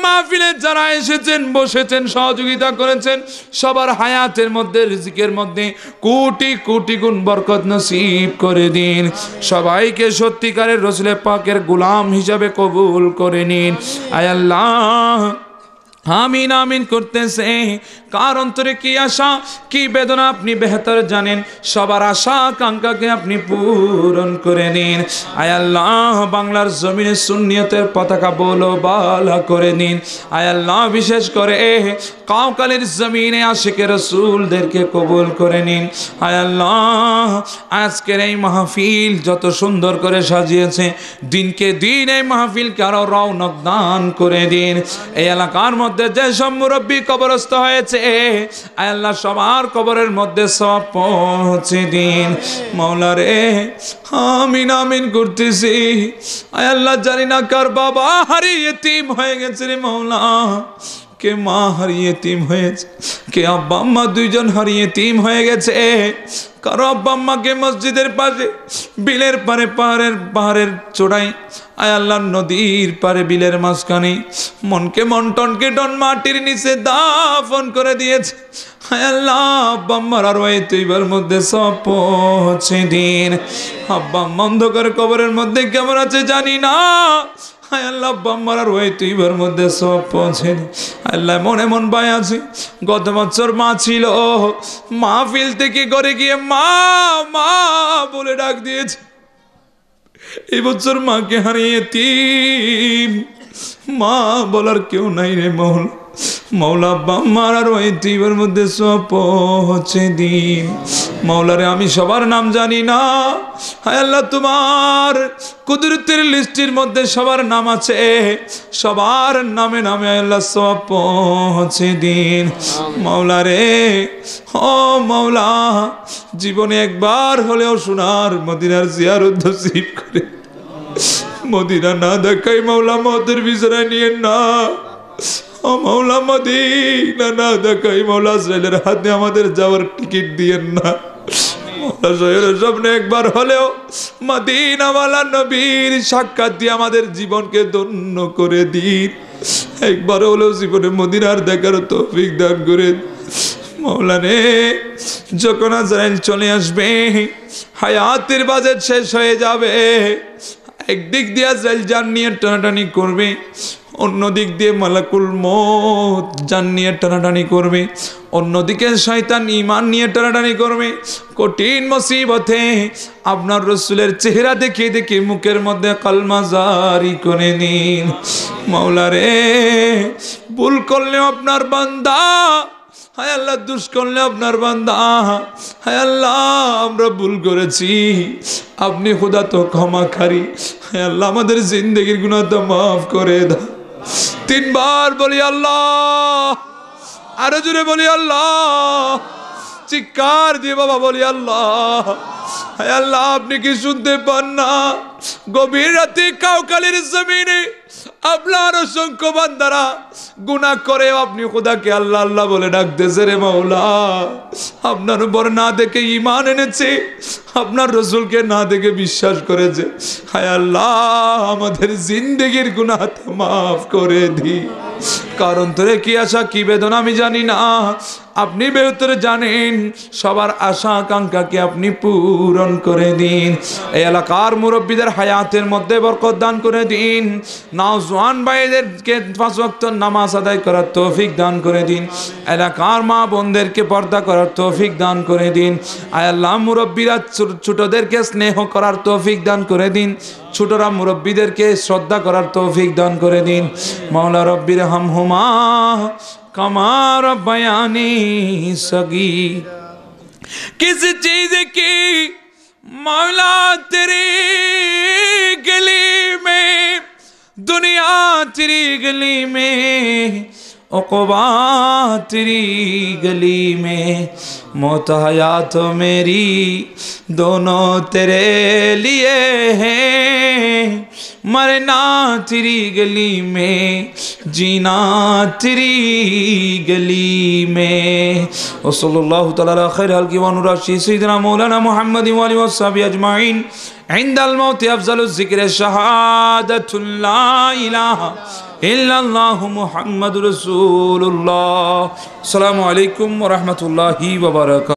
মাহফিলে যারা এসেছেন, বসেছেন, সহযোগিতা করেছেন, সবার হায়াতের মধ্যে রিজিকের মধ্যে কোটি কোটি গুণ বরকত নসিব করে দিন। সবাইকে সত্যিকারের রাসূলের পাকের গোলাম হিসাবে কবুল করে নিন। আয় আল্লাহ, আমিন আমিন করতেছে। কার অন্তরে কি আশা কি বেদনা আপনি বেহতর জানেন। সবার আশা আকাঙ্ক্ষাকে আপনি পূরণ করে নিন। আয় আল্লাহ, বাংলার জমিনে সুন্নিয়তের পতাকা বলো বালা করে নিন। আয় আল্লাহ, বিশেষ করে কাউকালের জমিনে আশিকের রাসূলদেরকে কবুল করে নিন। আয় আল্লাহ, আজকের এই মাহফিল যত সুন্দর করে সাজিয়েছে, দিনকে দিন এই মাহফিলকে আরো রৌনক দান করে দিন। এই এলাকার মধ্যে যেসব মুরব্বী কবরস্থ হয়েছে, আয় আল্লাহ, সবার কবরের মধ্যে সব পৌঁছে দিন। মাওলা রে, আমিন আমিন করতেছি। আয় আল্লাহ, জানি না কার বাবা হারিয়ে ইতিম হয়ে গেছে রে মাওলা, কে মা হারিয়ে ইতিম হয়েছে, কে আব্বা আম্মা দুইজন হারিয়ে ইতিম হয়ে গেছে। কারো আব্বা আম্মাকে মসজিদের পাশে, বিলের পারে, পাহাড়ের চূড়ায়, আয় আল্লাহ, নদীর পারে, বিলের মাঝখানে মনকে মন, টনকে টন মাটির নিচে দাফন করে দিয়েছে। আয় আল্লাহ, আব্বা আম্মার আর ওই তুইবার মধ্যে সব পৌঁছে দিন। আব্বা আম্মা অন্ধকার কবরের মধ্যে কেমন আছে জানি না। হায় আল্লাহ, বাম্মার আর ওই তুইবার মধ্যে সব পৌঁছে দিন। আল্লাহ, মনে মন ভাই আছে, গত বছর মা ছিল, মাহফিল থেকে ঘরে গিয়ে মা মা বলে ডাক দিয়েছে। এই বছর মাকে হারিয়ে ইতিম, মা বলার কেউ নাই রে মাওলা। মাওলা, বাম্মার আর ওই তুইবার মধ্যে সব পৌঁছে দিন। মাওলা রে, আমি সবার নাম জানি না। হায় আল্লাহ, তোমার কুদরতের লিস্টের মধ্যে সবার নাম আছে, সবার নামে নামে আল্লাহ সব পৌঁছে দিন। মাওলা রে, ও মাওলা, জীবনে একবার হলেও সোনার মদিনার জিয়ারত নসিব করে। মদিনা না দেখাই মাওলা মতের বিছানায় নিয়ে না। ও মাওলা, মদিনা না দেখাই মাওলা ইসরায়েলের হাতে আমাদের যাওয়ার টিকিট দিয়েন না। মাওলা, শহরের স্বপ্নে একবার হলেও মদিনাওয়ালা নবীর সাক্ষাৎ দিয়ে আমাদের জীবনকে ধন্য করে দিন। একবার হলেও জীবনে মদিনার দেখার তৌফিক দান করে। মাওলা রে, যখন আজরাইল চলে আসবে, হায়াতের বাজেট শেষ হয়ে যাবে। একদিক দিয়ে আজরাইল জান নিয়ে টানাটানি করবে, অন্যদিক দিয়ে মালাকুল মউত জান নিয়ে টানাটানি করবে, অন্যদিকে শয়তান ঈমান নিয়ে টানাটানি করবে। কঠিন মুসিবতে আপনার রাসূলের চেহারা দেখে দেখে মুখের মধ্যে কালমা জারি করে নিন। মাওলা রে, ভুল করলে আপনার বান্দা, হায় আল্লাহ, দুষ করলে আপনার বান্দা। হায় আল্লাহ, আমরা ভুল করেছি, আপনি খোদা তো ক্ষমাকারী। হায় আল্লাহ, আমাদের জিন্দেগির গুনাহ তো মাফ করে দাও। 3 বার বলি আল্লাহ, আরো জোরে বলি আল্লাহ, চিৎকার দিয়ে বাবা বলি আল্লাহ। হায় আল্লাহ, আপনি কি শুনতে পান না? গভীর রাতে কাউখালীর জমিনে আপনার অসংখ্য বান্দারা গুনাহ করে আপনি খোদাকে আল্লাহ আল্লাহ বলে ডাকতেছে রে মাওলা। আপনার উপর না দেখে ঈমান এনেছে, আপনার রসুলকে না দেখে বিশ্বাস করেছে। হায় আল্লাহ, আমাদের জিন্দেগির গুনাহ মাফ করে দি। কারণ তোরে কি আশা কি বেদনা আমি জানি না, আপনি বেহতরে জানেন। সবার আশা আকাঙ্ক্ষাকে আপনি পূরণ করে দিন। এই এলাকার মুরব্বীদের হায়াতের মধ্যে বরকত দান করে দিন। নওজোয়ান ভাইদেরকে 5 ওয়াক্ত নামাজ আদায় করার তৌফিক দান করে দিন। এলাকার মা বোনদেরকে পর্দা করার তৌফিক দান করে দিন। আয় আল্লাহ, মুরব্বীরা ছোটদেরকে স্নেহ করার তৌফিক দান করে দিন। ছোটরা মুরব্বীদেরকে শ্রদ্ধা করার তৌফিক দান করে দিন। মাওলা রব্বির হামহুমা कमा रब्बयानी सगीर। किस चीज की मौला तेरी गली में, दुनिया तेरी गली में, उक़बा तेरी गली में, मौत हयात मेरी दोनों तेरे लिए हैं। मरना तेरी गली में, जीना तेरी गली में। वसल्लल्लाहु तआला अला खैर हल्की व नूराशी सय्यिदना मौलाना मुहम्मद व आलिहि व अस्हाबिहि अजमाइन। इंदल मौत अफजलुज ज़िक्र शहादतुल ला इलाहा इल्लल्लाहु मुहम्मदुर रसूलुल्लाह। अस्सलामु अलैकुम व रहमतुल्लाहि व बरकातुहू।